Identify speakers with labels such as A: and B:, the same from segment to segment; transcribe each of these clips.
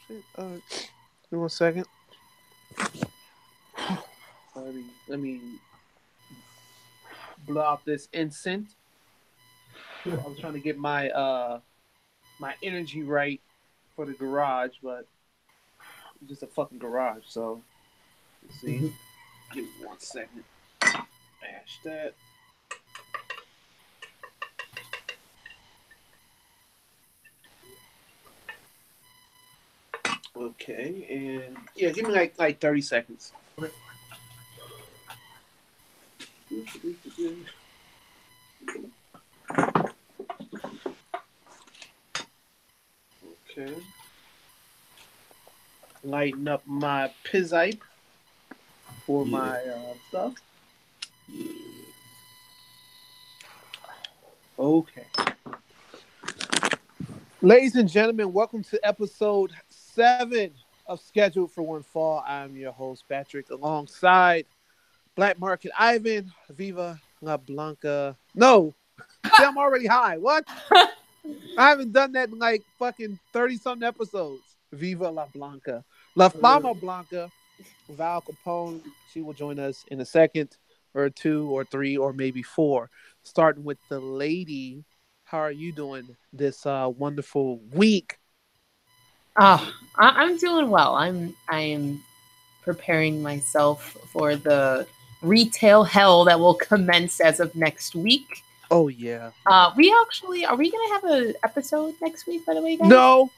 A: shit. Give me 1 second. Let me blow out this incense. I was trying to get my energy right for the garage, but it's just a fucking garage. So let's see. Give me 1 second. Mash that. Okay, and yeah, give me like 30 seconds. Okay. Lighten up my pizipe for my stuff. Okay. Ladies and gentlemen, welcome to episode 7 of Scheduled for One Fall. I'm your host, Patrick, alongside Black Market Ivan, Viva La Blanca. No, see, I'm already high. What? I haven't done that in like fucking 30-something episodes. Viva La Blanca. La Fama Blanca, Val Capone. She will join us in a second or 2 or 3 or maybe 4. Starting with the lady. How are you doing this wonderful week?
B: I'm doing well. I'm preparing myself for the retail hell that will commence as of next week.
A: Oh yeah.
B: Are we gonna have an episode next week? By the way, guys.
A: No.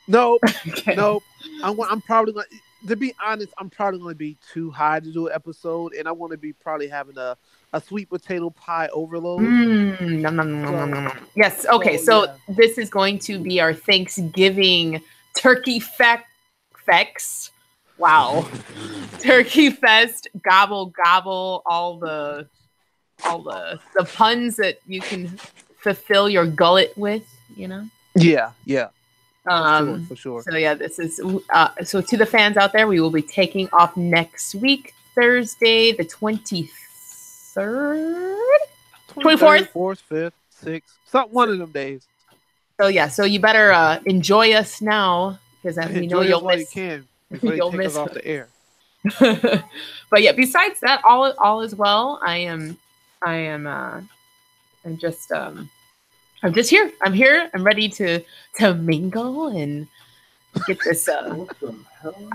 B: Okay.
A: No. I'm probably gonna. To be honest, I'm probably going to be too high to do an episode, and I want to be probably having a sweet potato pie overload.
B: Yes. Okay. So this is going to be our Thanksgiving turkey fex. Wow. Turkey fest. Gobble gobble. All the puns that you can fulfill your gullet with. You know.
A: Yeah. For sure.
B: So yeah, this is so to the fans out there, we will be taking off next week, Thursday, the 23rd, 24th,
A: 4th, 5th, 6th, one of them days.
B: So yeah, so you better enjoy us now because we know you'll miss.
A: You can before you'll miss us off the air.
B: But yeah, besides that, all is well. I'm just here. I'm here. I'm ready to mingle and get this. I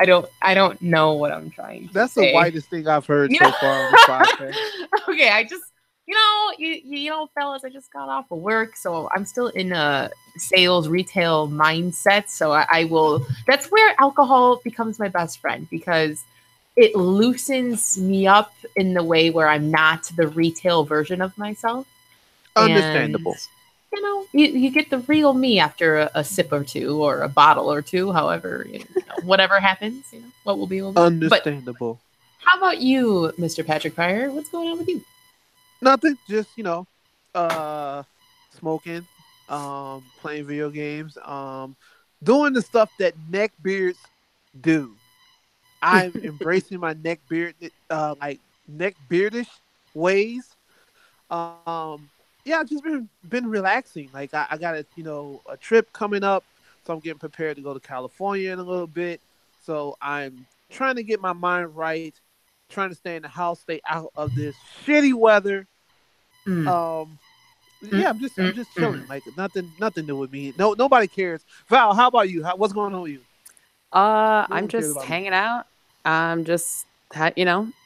B: don't know what I'm trying to
A: That's
B: say.
A: The whitest thing I've heard so far on the podcast.
B: Okay, I just fellas, I just got off of work, so I'm still in a sales retail mindset. So I will. That's where alcohol becomes my best friend because it loosens me up in the way where I'm not the retail version of myself.
A: Understandable.
B: And, you get the real me after a sip or two or a bottle or two, however, whatever happens, what will be will be.
A: Understandable.
B: But how about you, Mr. Patrick Pryor? What's going on with you?
A: Nothing, just, smoking, playing video games, doing the stuff that neckbeards do. I'm embracing my neckbeardish ways. Yeah, I've just been relaxing. Like I got a trip coming up, so I'm getting prepared to go to California in a little bit. So I'm trying to get my mind right, trying to stay in the house, stay out of this shitty weather. Yeah, I'm just chilling. Like nothing new with me. Nobody cares. Val, how about you? What's going on with you?
C: I'm just hanging out. I'm just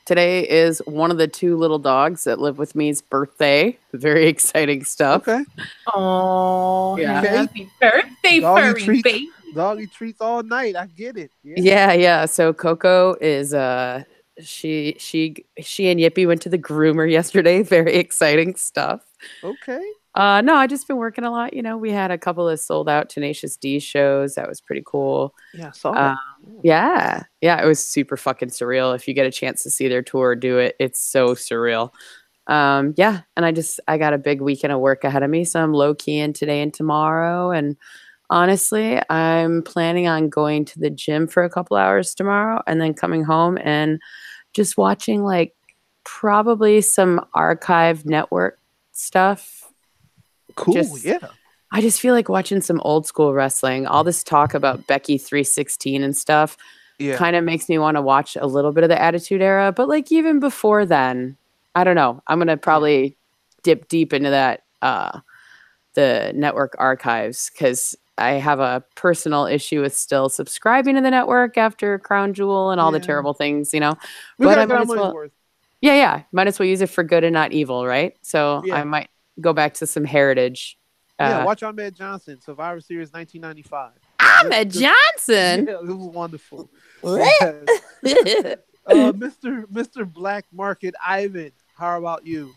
C: today is one of the 2 little dogs that live with me's birthday. Very exciting stuff.
A: Okay.
B: Oh,
C: yeah.
B: Happy birthday, furry baby.
A: Doggy treats all night. I get it.
C: Yeah. So Coco is she and Yippee went to the groomer yesterday. Very exciting stuff.
A: Okay.
C: No, I just been working a lot. We had a couple of sold out Tenacious D shows. That was pretty cool.
A: Yeah, I saw that.
C: Yeah, it was super fucking surreal. If you get a chance to see their tour, do it. It's so surreal. Yeah, and I got a big weekend of work ahead of me, so I'm low keying today and tomorrow. And honestly, I'm planning on going to the gym for a couple hours tomorrow, and then coming home and just watching like probably some archive network stuff.
A: Cool.
C: I just feel like watching some old school wrestling. All this talk about Becky 316 and stuff
A: Yeah.
C: kind of makes me want to watch a little bit of the Attitude Era. But like even before then, I don't know. I'm gonna probably dip deep into that the network archives because I have a personal issue with still subscribing to the network after Crown Jewel and all the
A: Yeah.
C: terrible things, you know.
A: We
C: But
A: gotta
C: I
A: get
C: might
A: our
C: as
A: money's
C: well,
A: worth.
C: yeah. Might as well use it for good and not evil, right? So
A: Yeah.
C: I might go back to some heritage.
A: Yeah, watch Ahmed Johnson, Survivor Series 1995.
C: Ahmed
A: This-
C: Johnson.
A: Yeah, it was wonderful.
C: What?
A: Yes. Mr. Black Market Ivan, how about you?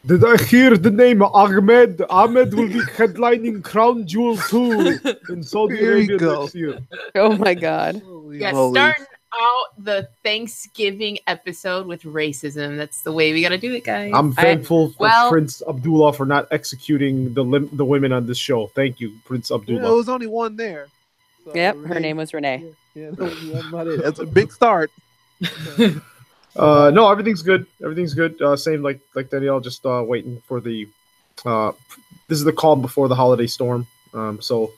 D: Did I hear the name Ahmed? Ahmed will be headlining Crown Jewel 2 in Saudi
A: Here you
D: Arabia
A: go.
D: next year.
C: Oh my God.
A: Holy
B: Yeah,
A: moly.
B: starting out the Thanksgiving episode with racism. That's the way we got to do it, guys.
D: I'm thankful for
C: well-
D: Prince Abdullah for not executing the women on this show. Thank you, Prince
A: Yeah,
D: Abdullah.
A: there was only one there. So
C: Yep, her
A: Renee-
C: name was Renee.
A: Yeah, that's about it. That's a big start.
D: No, everything's good. Everything's good. Same like Danielle, just waiting for the. This is the calm before the holiday storm. So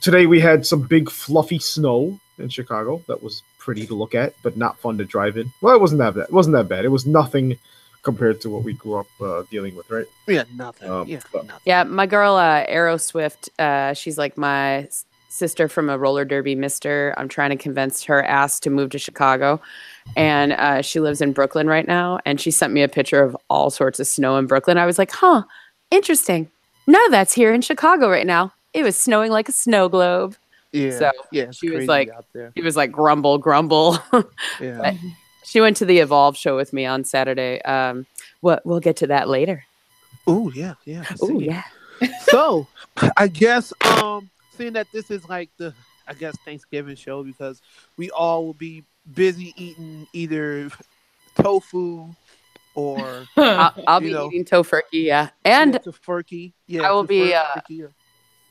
D: today we had some big fluffy snow in Chicago. That was pretty to look at, but not fun to drive in. Well, it wasn't that bad. It wasn't that bad. It was nothing compared to what we grew up dealing with, right?
A: Yeah, nothing.
D: But-
A: Nothing.
C: Yeah, my girl Arrow Swift, she's like my sister from a roller derby mister. I'm trying to convince her ass to move to Chicago. And she lives in Brooklyn right now. And she sent me a picture of all sorts of snow in Brooklyn. I was like, huh, interesting. None of that's here in Chicago right now. It was snowing like a snow globe.
A: Yeah,
C: So,
A: yeah. It's
C: she was
A: crazy
C: like-
A: out there.
C: He was like, grumble, grumble.
A: Yeah.
C: She went to the Evolve show with me on Saturday. We'll get to that later.
A: Oh yeah, yeah. I
C: Oh,
A: see.
C: yeah.
A: So I guess seeing that this is like the Thanksgiving show because we all will be busy eating either tofu or
C: I'll be
A: You know.
C: eating tofurkey, yeah. And
A: tofurkey. Yeah,
C: I will be,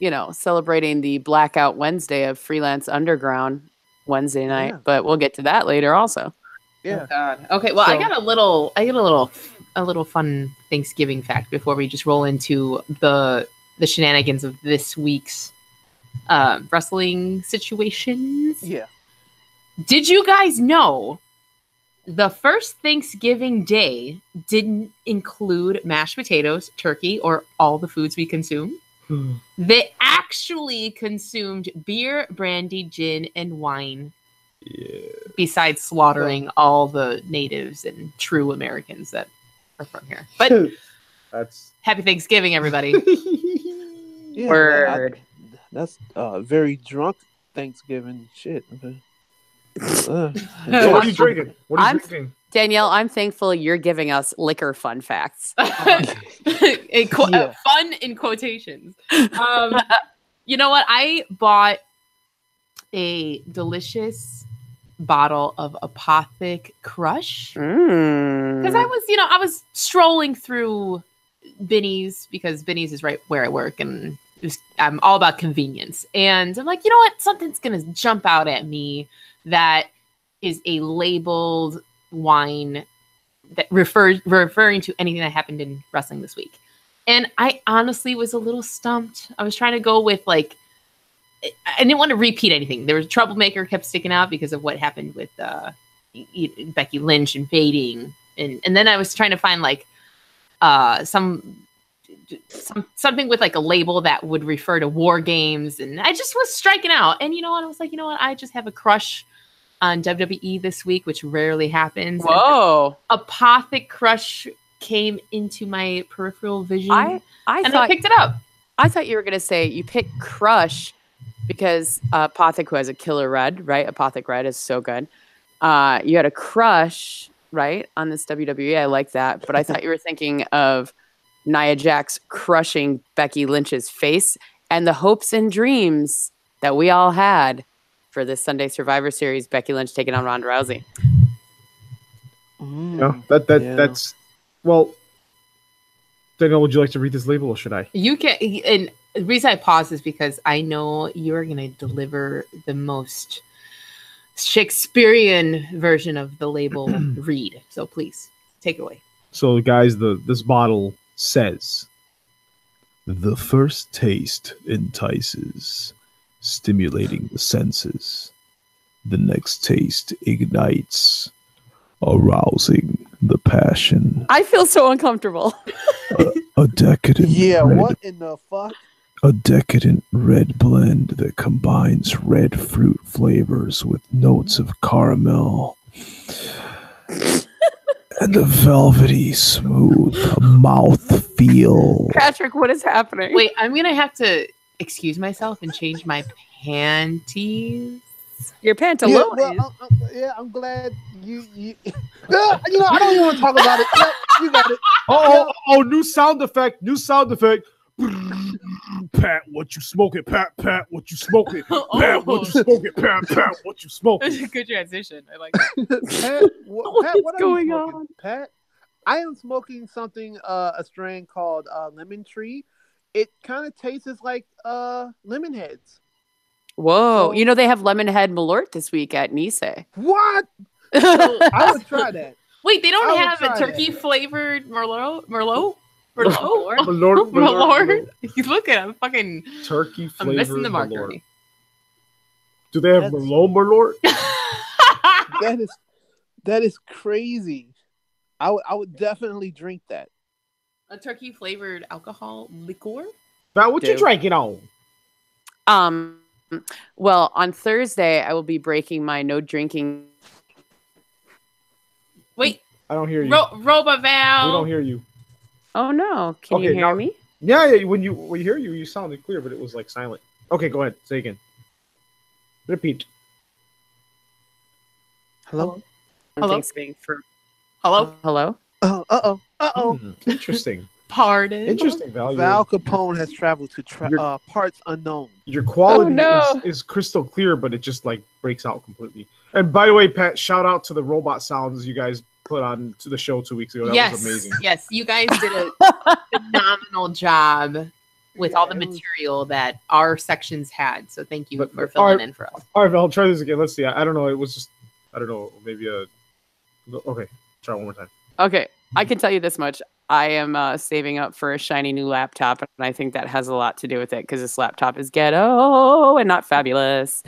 A: tofurkey.
C: celebrating the Blackout Wednesday of Freelance Underground Wednesday night,
A: Yeah.
C: but we'll get to that later also.
A: Yeah.
B: God. Okay, well, I
A: So-
B: got a little fun Thanksgiving fact before we just roll into the shenanigans of this week's wrestling situations.
A: Yeah.
B: Did you guys know the first Thanksgiving day didn't include mashed potatoes, turkey, or all the foods we consume? They actually consumed beer, brandy, gin, and wine,
D: Yeah.
B: besides slaughtering all the natives and true Americans that are from here. But
D: That's
B: happy Thanksgiving, everybody.
A: Yeah,
C: Word.
A: that's very drunk Thanksgiving shit.
D: So what are you drinking? What are you
C: I'm-
D: drinking?
C: Danielle, I'm thankful you're giving us liquor fun facts.
A: Yeah.
B: Fun in quotations. You know what? I bought a delicious bottle of Apothic Crush because I was strolling through Binny's because Binny's is right where I work and I'm all about convenience. And I'm like, you know what? Something's gonna jump out at me that is a labeled wine that referring to anything that happened in wrestling this week. And I honestly was a little stumped. I was trying to go with like, I didn't want to repeat anything. There was a troublemaker kept sticking out because of what happened with Becky Lynch invading, and then I was trying to find like something with like a label that would refer to war games, and I just was striking out. And you know what? I was like, you know what? I just have a crush on WWE this week, which rarely happens.
C: Whoa.
B: Apothic Crush came into my peripheral vision,
C: I
B: and I
C: thought
B: picked it up.
C: I thought you were gonna say you picked Crush because Apothic, who has a killer red, right? Apothic Red is so good. You had a crush, right, on this WWE. I like that, but I thought you were thinking of Nia Jax crushing Becky Lynch's face and the hopes and dreams that we all had for this Sunday Survivor Series. Becky Lynch taking on Ronda Rousey.
D: No,
A: Yeah.
D: that's well. Daniel, would you like to read this label or should I?
B: You can, and the reason I pause is because I know you're going to deliver the most Shakespearean version of the label read. So please take it away.
D: So, guys, this bottle says
E: The first taste entices, stimulating the senses. The next taste ignites, arousing the passion.
C: I feel so uncomfortable.
E: A decadent
A: Yeah,
E: red,
A: what in the fuck?
E: a decadent red blend that combines red fruit flavors with notes of caramel and a velvety smooth mouth feel.
C: Patrick, what is happening?
B: Wait, I'm gonna have to excuse myself and change my panties.
C: Your
A: Yeah,
C: pantalones.
A: well, I'm glad you. I don't even want to talk about it. Yep, you got it.
D: Oh, new sound effect. Pat, what you smoking? Pat, what you smoking? Pat, what you smoking? Pat, what you smoking?
B: Good transition. I like
A: Pat, what
C: What is
A: are you
C: going
A: smoking,
C: on?
A: Pat? I am smoking something, a strain called Lemon Tree. It kind of tastes like lemon heads.
C: Whoa.
A: So-
C: You know, they have lemon head Malort this week at Nice.
A: What? I would try that.
B: Wait, they
A: I
B: don't
A: would
B: have a
A: try
B: turkey flavored Merlot?
D: Malort,
B: Malort? You look at I'm fucking
D: turkey
B: I'm
D: flavor.
B: missing the mark already.
D: Do they have
A: That's-
D: Merlot Malort?
A: That is crazy. I would definitely drink that.
B: A turkey flavored alcohol liqueur?
D: Pat, what you
C: Dude.
D: drinking on?
C: Well, on Thursday I will be breaking my no drinking.
B: Wait,
D: I don't hear you.
B: Robaval.
D: We don't hear you.
C: Oh no. Can you
D: Okay,
C: hear
D: now-
C: me?
D: Yeah, when we hear you, you sounded clear, but it was like silent. Okay, go ahead. Say again. Repeat.
A: Hello.
B: Hello?
C: Thanksgiving for
B: Hello?
C: hello.
A: Oh.
D: Interesting.
B: Pardon.
D: Interesting value.
A: Val Capone has traveled to
D: You're-
A: parts unknown.
D: Your quality
C: Oh, no.
D: is crystal clear, but it just like breaks out completely. And by the way, Pat, shout out to the robot sounds you guys put on to the show 2 weeks ago. That was amazing.
B: Yes, you guys did a phenomenal job with all the
A: Yeah, it was-
B: material that our sections had. So thank you
D: But-
B: for filling
D: alright.
B: in for us.
D: All right, Val, try this again. Let's see. I don't know. It was just, I don't know, maybe a. Okay, try one more time.
C: Okay, I can tell you this much. I am saving up for a shiny new laptop, and I think that has a lot to do with it because this laptop is ghetto and not fabulous.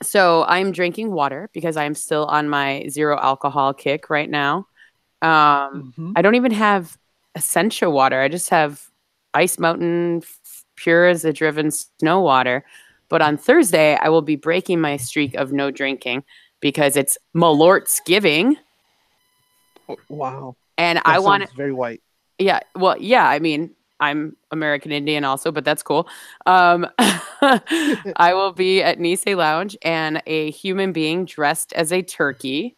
C: So I'm drinking water because I'm still on my zero alcohol kick right now.
A: Mhm.
C: I don't even have Essentia water. I just have Ice Mountain pure as a driven snow water. But on Thursday, I will be breaking my streak of no drinking because it's Malort's giving.
A: Wow.
C: And
A: That
C: I want
A: sounds very white.
C: yeah, well, yeah, I mean, I'm American Indian also, but that's cool. I will be at Nice Lounge, and a human being dressed as a turkey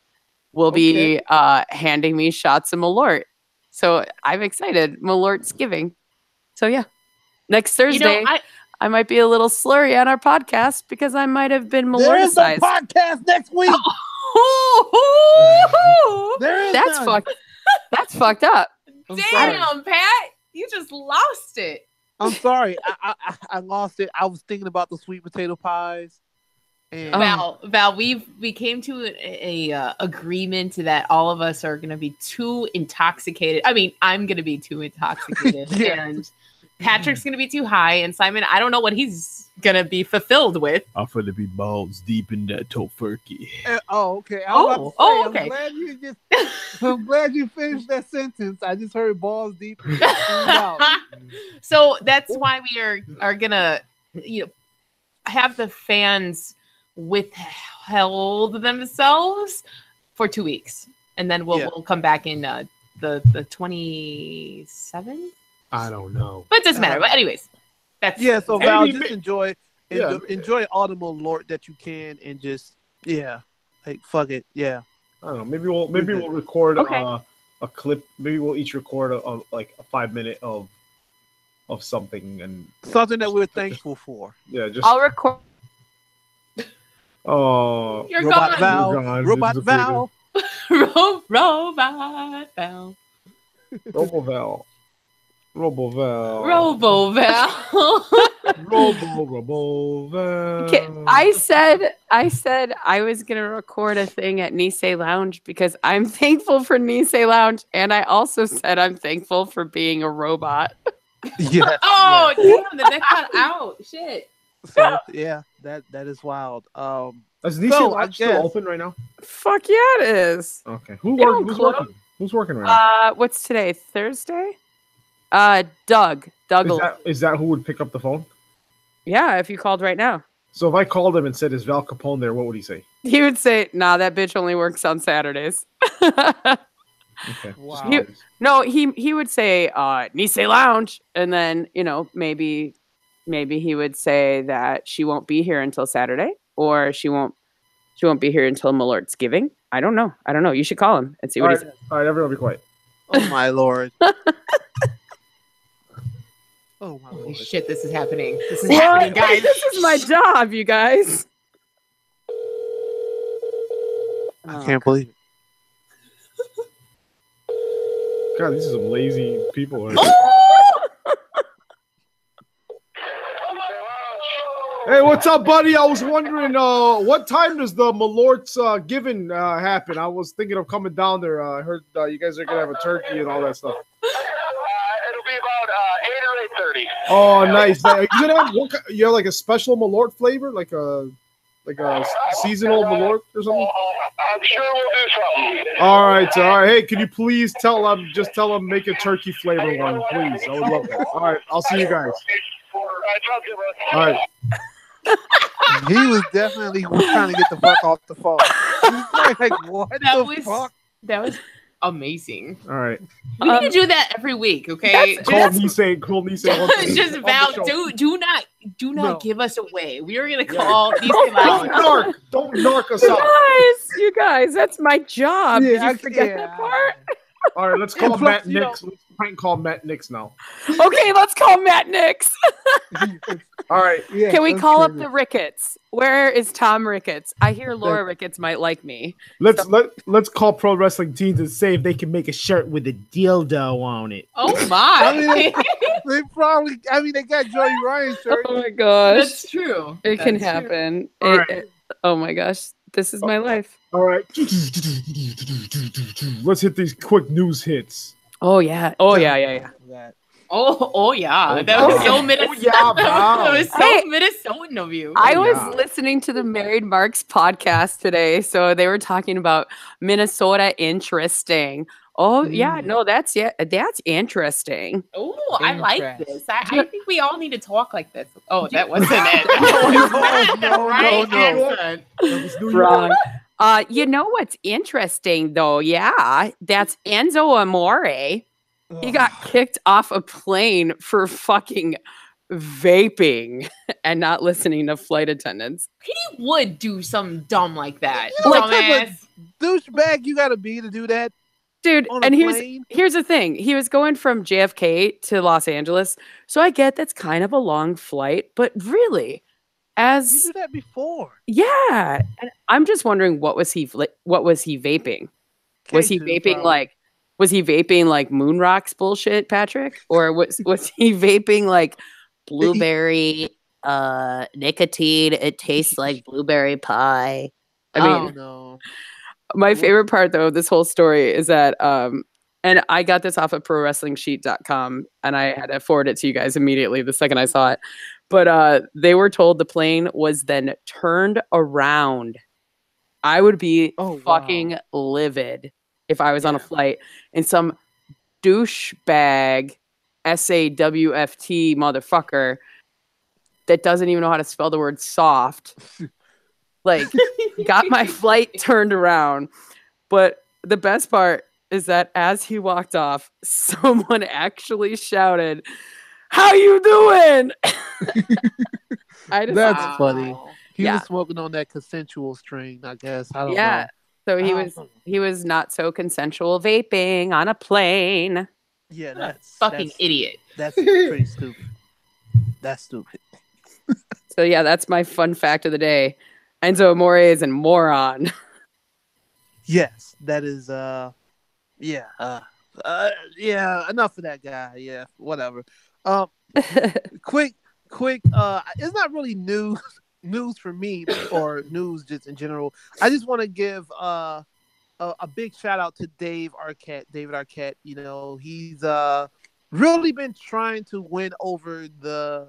C: will be handing me shots of Malort. So I'm excited. Malort's giving. So yeah, next Thursday,
B: You know,
C: I might be a little slurry on our podcast because I might have been
A: There is no
C: Malorticized.
A: podcast next week. There is
C: That's
A: none.
C: fucked. That's fucked up.
A: I'm sorry.
B: Damn, Pat, you just lost it.
A: I'm sorry. I lost it. I was thinking about the sweet potato pies. And
B: Val, we came to a agreement that all of us are going to be too intoxicated. I mean, I'm going to be too intoxicated,
A: Yeah.
B: and Patrick's going to be too high, and Simon, I don't know what he's going to be fulfilled with.
E: I'm finna be balls deep in that tofurkey.
A: okay. I was about to say,
B: Oh, okay.
A: I'm glad you finished that sentence. I just heard balls deep. Out.
B: So that's why we are gonna, have the fans withheld themselves for 2 weeks, and then we'll come back in the 27th.
D: I don't know.
B: But it doesn't matter. But anyways, that's
A: Yeah, so Val,
D: Maybe-
A: just enjoy all the Malort that you can, and just fuck it, yeah.
D: I don't know. Maybe we'll record
B: Okay.
D: a clip. Maybe we'll each record a 5-minute of something, and
A: Something that we're thankful for.
D: yeah, just
C: I'll record.
D: oh,
B: You're
A: Robot
B: gone.
A: Val,
D: You're gone.
A: Robot
D: Disappeared.
A: Val.
B: Robot Val.
D: Roboval, Roboval,
B: Roboval.
C: Okay,
D: Roboval.
C: I said I was gonna record a thing at Nice Lounge because I'm thankful for Nice Lounge, and I also said I'm thankful for being a robot.
A: Yes.
B: Oh,
A: yes.
B: damn, that cut out. Shit.
A: So yeah, that is wild.
D: Is Nissan
A: So, I
D: Lounge still
A: guess-
D: open right now?
C: Fuck yeah, it is.
D: Okay.
C: They don't
D: Who's
C: close.
D: working? Who's working right now?
C: What's today? Thursday? Doug.
D: Is that who would pick up the phone?
C: Yeah, if you called right now.
D: So if I called him and said, "Is Val Capone there?" What would he say?
C: He would say, nah, that bitch only works on Saturdays.
D: Okay.
A: Wow.
C: You- No, he would say Nisei Lounge, and then maybe he would say that she won't be here until Saturday, or she won't be here until Malort's giving. I don't know. You should call him and see
D: All
C: what
D: right,
C: he says.
D: all right, everyone be quiet.
A: Oh my lord. Oh my
B: Holy
A: lord.
B: shit, this is happening. This is
C: What?
B: happening, guys.
C: This is my job, you guys.
A: I can't believe it.
D: God, these are some lazy people. Hey, what's up, buddy? I was wondering, what time does the Malort's giving happen? I was thinking of coming down there. I heard you guys are gonna have a turkey and all that stuff.
F: It'll be about 8 or 8:30.
D: Oh, nice. You gonna have you have like a special Malort flavor, like a seasonal Malort or something?
F: I'm sure we'll do something.
D: All right. Hey, can you please tell them make a turkey flavor one, please? I would love that. All right, I'll see you guys.
F: Talk to you, bro.
D: All right.
A: He was definitely trying to get the fuck off the phone. He was like, what the fuck?
B: That was amazing.
D: All right.
B: We need to do that every week, okay?
C: That's-
D: Call Nisei.
B: Just Val, do not
A: No.
B: give us away. We are gonna call these out.
D: Don't narc us out.
C: You guys, that's my job. Did
A: Yeah,
C: you forget
A: yeah.
C: that part?
D: All right, let's call
A: Plus,
D: Matt
A: you know-
D: Nix. Let's prank call Matt Nix now.
C: Okay, let's call Matt Nix.
D: All right.
A: Yeah,
C: Can we
A: that's
C: call up
A: crazy.
C: the Ricketts? Where is Tom Ricketts? I hear Laura Ricketts might like me.
D: Let's call Pro Wrestling Teens and say if they can make a shirt with a dildo on it.
B: Oh
A: I
B: my.
A: mean, they probably. I mean, they got Joey Ryan shirt.
C: Oh my gosh.
B: That's true.
C: It can
B: That's true.
C: happen.
D: All right.
C: Oh my gosh. This is my life.
D: All right. Let's hit these quick news hits.
C: Oh yeah. Oh yeah.
A: That.
B: Oh yeah.
D: Oh,
B: That
C: yeah.
B: was so
D: Oh,
B: Minnesota.
D: yeah, Val.
B: That was so
C: Hey.
B: Minnesotan of you.
C: I was
D: yeah.
C: listening to the Married Marks podcast today, so they were talking about Minnesota interesting. Oh yeah, no, that's interesting.
B: Oh, I like
A: Interest.
B: this. I think we all need to talk like this. Oh, that wasn't it.
A: No, no,
B: Right
A: no.
B: accent.
D: That was New York.
C: Wrong. You know what's interesting though? Yeah, that's Enzo Amore. He got kicked off a plane for fucking vaping and not listening to flight attendants.
B: He would do something dumb like that.
A: You know what type
B: Dumbass.
A: douchebag you gotta be to do that
C: Dude,
A: on a
C: and
A: plane?
C: here's the thing. He was going from JFK to Los Angeles. So I get that's kind of a long flight, but really,
A: You
C: as
A: did that before.
C: yeah, and I'm just wondering what was he vaping? Was he
A: K2
C: vaping
A: probably.
C: like was he vaping like moon rocks bullshit, Patrick? Or was he vaping like blueberry nicotine? It tastes like blueberry pie. I mean,
A: Oh no.
C: my favorite part though of this whole story is that and I got this off of prowrestlingsheet.com and I had to forward it to you guys immediately the second I saw it. But they were told the plane was then turned around. I would be
A: Oh, wow.
C: fucking livid if I was on a flight and some douchebag SAWFT motherfucker that doesn't even know how to spell the word soft like got my flight turned around. But the best part is that as he walked off, someone actually shouted, "How you doing?" I just
A: That's funny. He
C: Yeah.
A: was smoking on that consensual strain, I guess. I don't
C: yeah.
A: know.
C: So he was not so consensual vaping on a plane.
A: Yeah,
B: What a
A: that's
B: fucking idiot.
A: That's pretty stupid. That's stupid.
C: So yeah, that's my fun fact of the day. Enzo Amore is a moron.
A: Yes, that is yeah, enough of that guy. Yeah, whatever. Quick, it's not really news for me or news just in general. I just want to give a big shout out to David Arquette. You know, he's really been trying to win over the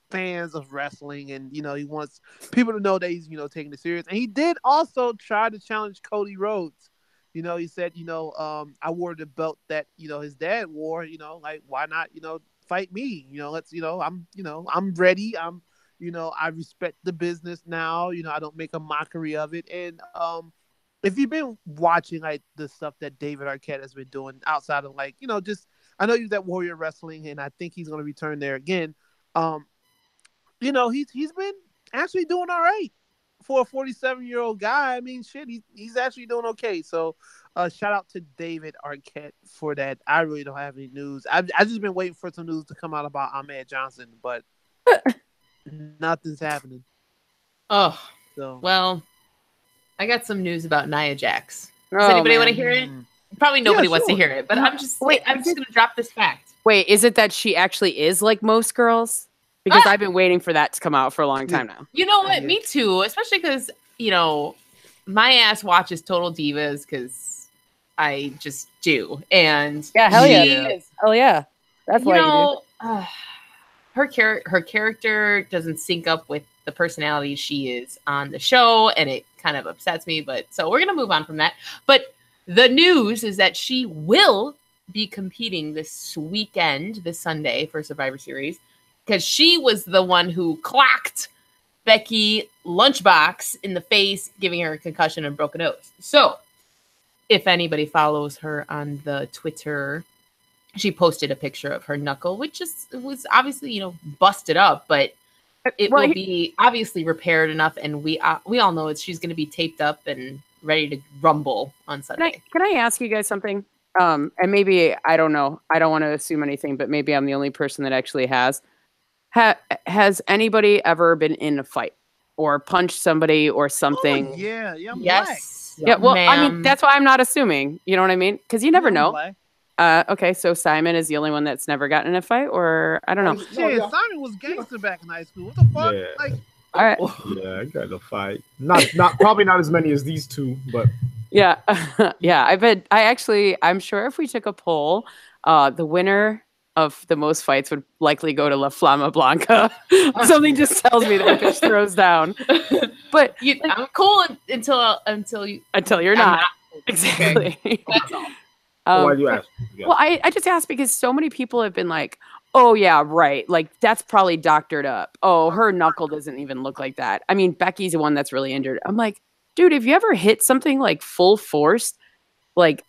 A: fans of wrestling, and he wants people to know that he's taking it serious. And he did also try to challenge Cody Rhodes. He said, I wore the belt that his dad wore. Like, why not fight me? Let's I'm ready. I respect the business now. I don't make a mockery of it. And if you've been watching like the stuff that David Arquette has been doing outside of like just, I know he was at Warrior Wrestling, and I think he's going to return there again. He's been actually doing all right for a 47-year-old guy. I mean, shit, he's actually doing okay. So, shout out to David Arquette for that. I really don't have any news. I've just been waiting for some news to come out about Ahmed Johnson, but nothing's happening.
B: Oh,
A: So
B: well, I got some news about Nia Jax. Does anybody want to hear it? Probably nobody wants to
A: sure.
B: hear it, but I'm just going to drop this fact.
C: Wait, is it that she actually is like most girls? Because I've been waiting for that to come out for a long time now.
B: You know what? Me too. Especially because, my ass watches Total Divas because I just do. And
C: Yeah, hell yeah.
B: she-
C: Hell yeah. That's why you do.
B: her character doesn't sync up with the personality she is on the show, and it kind of upsets me. But so we're gonna move on from that. But the news is that she will be competing this weekend, this Sunday, for Survivor Series, because she was the one who clocked Becky Lunchbox in the face, giving her a concussion and broken nose. So if anybody follows her on the Twitter, she posted a picture of her knuckle, which was obviously, busted up, but it will be obviously repaired enough. And we all know she's going to be taped up and ready to rumble on Sunday.
C: Can I ask you guys something? And maybe, I don't know. I don't want to assume anything, but maybe I'm the only person that actually has. Has anybody ever been in a fight or punched somebody or something?
A: Oh, yeah, I'm
B: Yes.
C: Yeah, well, I mean,
B: ma'am.
C: that's why I'm not assuming. You know what I mean? Because you never
A: black.
C: know.
A: Black.
C: Okay, so Simon is the only one that's never gotten in a fight, or I don't know.
A: Shit, Simon was gangster back in high school. What the fuck?
D: Yeah.
A: Like,
C: All right.
D: Yeah, I got in a fight. Not probably not as many as these two, but
C: Yeah, yeah. I'm sure if we took a poll, the winner of the most fights would likely go to La Flama Blanca. Something just tells me that bitch throws down. But
B: I'm cool until
C: you're not. Exactly.
B: That's all.
D: why do you ask? Yeah.
C: Well, I just asked because so many people have been like, oh, yeah, right. Like, that's probably doctored up. Oh, her knuckle doesn't even look like that. I mean, Becky's the one that's really injured. I'm like, dude, have you ever hit something like full force? Like,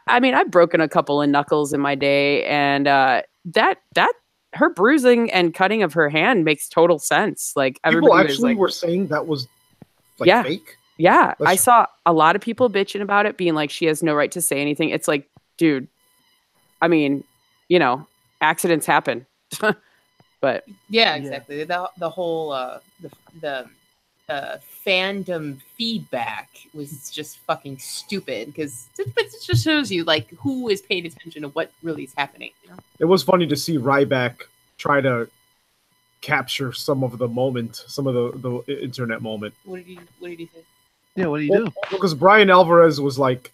C: I mean, I've broken a couple of knuckles in my day, and that her bruising and cutting of her hand makes total sense. Like,
D: People
C: everybody was
D: actually
C: like,
D: were saying that was like
C: Yeah.
D: fake.
C: yeah, I
D: Let's-
C: saw a lot of people bitching about it, being like, she has no right to say anything. It's like, dude, I mean, accidents happen. But
B: Yeah, exactly. The whole the fandom feedback was just fucking stupid because it just shows you like who is paying attention to what really is happening.
D: It was funny to see Ryback try to capture some of the moment, some of the internet moment.
B: What did he say?
A: yeah, what do you do?
D: Because Brian Alvarez was like,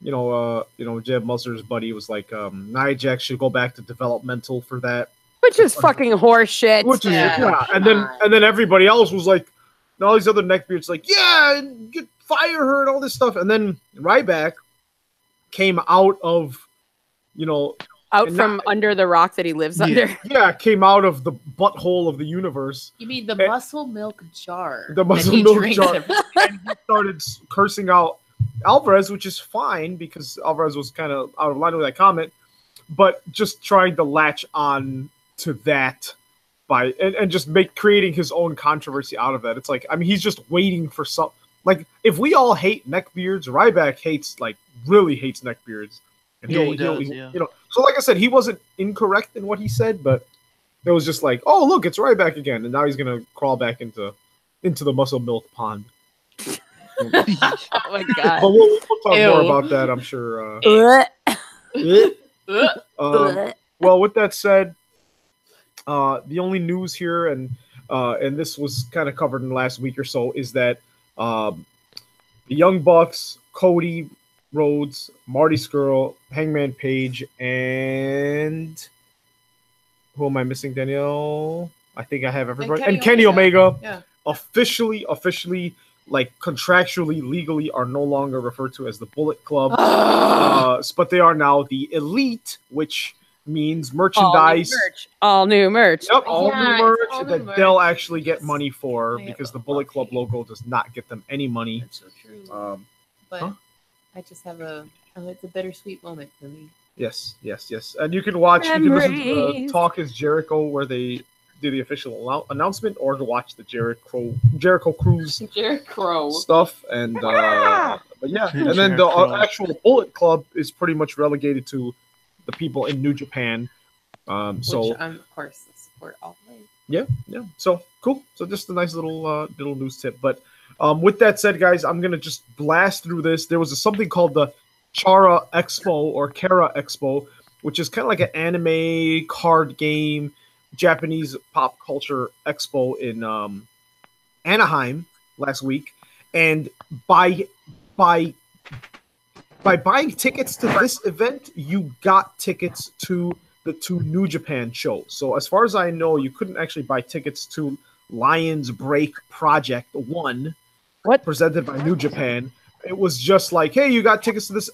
D: Jeb Musser's buddy was like, Nia Jax should go back to developmental for that.
C: which is fucking horseshit.
D: Which is
B: Yeah.
D: and then everybody else was like, and all these other neckbeards like, yeah, fire her and all this stuff. And then Ryback came out of,
C: Out
D: and
C: from
D: not-
C: under the rock that he lives under.
D: came out of the butthole of the universe.
B: You mean the
D: Eh,
B: muscle milk jar?
D: The
B: that
D: muscle
B: he
D: milk
B: drinks
D: jar.
B: every-
D: And he started cursing out Alvarez, which is fine because Alvarez was kind of out of line with that comment, but just trying to latch on to that by and just creating his own controversy out of that. It's like, I mean, he's just waiting for some, like, if we all hate neckbeards, Ryback really hates neckbeards. And
A: Yeah, he does, yeah.
D: So like I said, he wasn't incorrect in what he said, but it was just like, oh, look, it's Ryback again. And now he's going to crawl back into the muscle milk pond.
C: Oh my god.
D: But we'll talk
B: Ew.
D: more about that, I'm sure.
B: Ugh.
D: Well, with that said, the only news here, and this was kind of covered in the last week or so, is that the Young Bucks, Cody, Rhodes, Marty Skrull, Hangman Page, and who am I missing, Danielle? I think I have everybody. And Kenny Omega.
B: Yeah.
D: Officially, like contractually, legally, are no longer referred to as the Bullet Club, but they are now the Elite, which means merchandise.
C: All new merch.
D: Yep, all
B: Yeah,
D: new merch
B: it's all new
D: that
B: merch.
D: they'll actually get money for
B: Yeah,
D: because the
B: but
D: Bullet Club
B: okay.
D: logo does not get them any money.
B: That's so true. But
D: huh?
B: I just have it's a bittersweet moment for me.
D: Yes. And you can watch, you can listen to
C: Memories.
D: Talk is Jericho, where they do the official announcement, or to watch the Jericho Cruise
B: Jericho.
D: stuff. And but yeah, and then the
A: Jericho.
D: actual Bullet Club is pretty much relegated to the people in New Japan. So
B: Which I'm, of course, support all the way.
D: yeah. So cool. So just a nice little news tip. But with that said, guys, I'm gonna just blast through this. There was something called the Chara Expo or Kara Expo, which is kind of like an anime card game, Japanese pop culture expo in Anaheim last week. And by buying tickets to this event, you got tickets to the 2 New Japan shows. So as far as I know, you couldn't actually buy tickets to Lions Break Project 1, presented by New Japan. It was just like, hey, you got tickets to this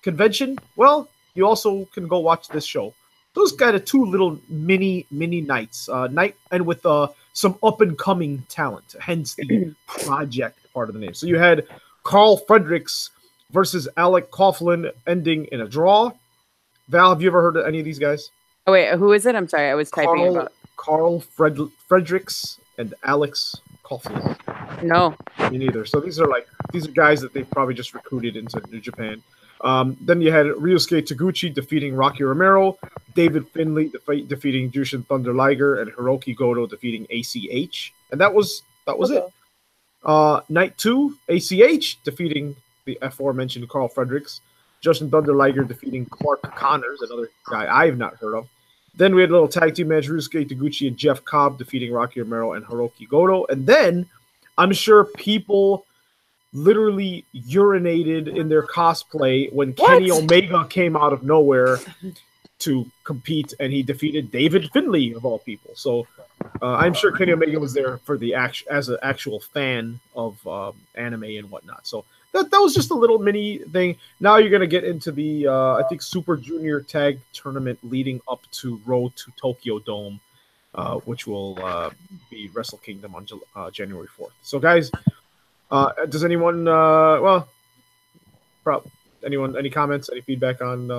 D: convention? Well, you also can go watch this show. Those kind of 2 little mini nights, and with some up and coming talent, hence the project part of the name. So you had Carl Fredericks versus Alec Coughlin, ending in a draw. Val, have you ever heard of any of these guys?
C: Oh wait, who is it? I'm sorry, I was typing about.
D: Carl Fredericks and Alex Coughlin.
C: No.
D: Me neither. So these are guys that they've probably just recruited into New Japan. Then you had Ryusuke Taguchi defeating Rocky Romero, David Finlay defeating Jushin Thunder Liger, and Hiroki Goto defeating ACH. And that was it. Night 2, ACH defeating the aforementioned Carl Fredericks, Jushin Thunder Liger defeating Clark Connors, another guy I've not heard of. Then we had a little tag team match, Ryusuke Taguchi and Jeff Cobb defeating Rocky Romero and Hiroki Goto. And then I'm sure people literally urinated in their cosplay when Kenny Omega came out of nowhere to compete, and he defeated David Finlay of all people. So I'm sure Kenny Omega was there for as an actual fan of anime and whatnot. So that was just a little mini thing. Now you're gonna get into the I think Super Junior Tag Tournament leading up to Road to Tokyo Dome, which will be Wrestle Kingdom on January 4th. So guys, does anyone any comments, any feedback on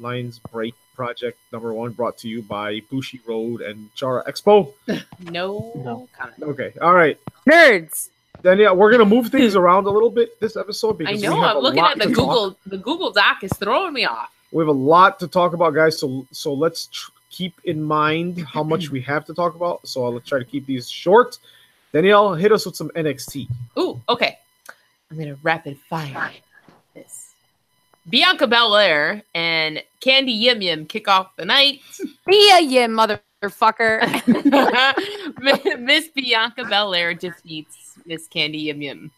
D: Lions Break Project #1, brought to you by Bushi Road and Chara Expo?
B: No comment.
D: Okay, all right,
C: Nerds.
D: then yeah, we're gonna move things around a little bit this episode
B: I
D: because
B: know.
D: we have
B: I'm looking
D: lot
B: at the
D: to talk.
B: Google Doc is throwing me off.
D: We have a lot to talk about, guys. So let's keep in mind how much we have to talk about. So I'll try to keep these short. Danielle, hit us with some NXT.
B: Ooh, okay. I'm gonna rapid fire this. Bianca Belair and Candy Yim Yim kick off the night.
C: Be you motherfucker.
B: Miss Bianca Belair defeats Miss Candy Yim Yim.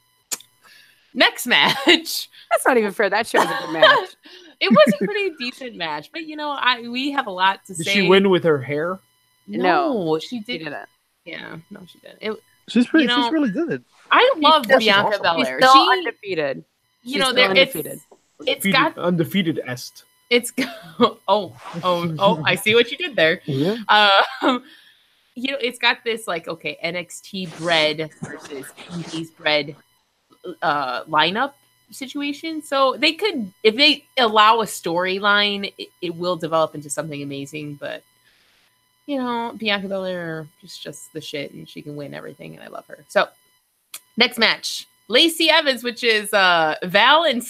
B: Next match.
C: That's not even fair. That shows a good match.
B: It was a pretty decent match, but we have a lot to
D: Did
B: say.
D: she win with her hair?
B: No, she
C: She
B: didn't.
C: didn't.
B: Yeah, no, she didn't.
A: She's pretty.
B: You know,
A: she's really good.
B: I love
D: She's
B: Bianca
D: awesome.
B: Belair.
C: She's still
B: She,
C: undefeated.
B: you know,
C: She's
B: there
C: still undefeated.
B: it's got
D: Undefeated est.
B: it's oh I see what you did there.
A: Yeah.
B: It's got this like, okay, NXT bread versus Indies bread lineup situation. So they could, if they allow a storyline, it will develop into something amazing. But Bianca Belair is just the shit, and she can win everything, and I love her. So next match, Lacey Evans, which is Val and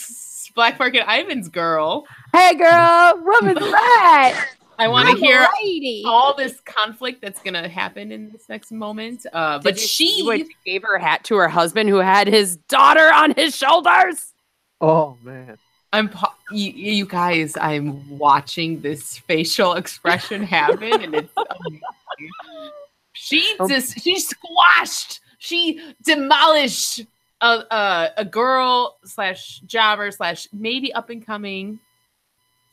B: Black Market Ivan's girl.
C: Hey girl, woman's right.
B: I want to hear
C: lady.
B: all this conflict that's gonna happen in this next moment. But
C: Did you see when she gave her hat to her husband who had his daughter on his shoulders.
A: Oh man.
B: You guys, I'm watching this facial expression happen, and it's amazing. She squashed, she demolished a girl / jobber / maybe up and coming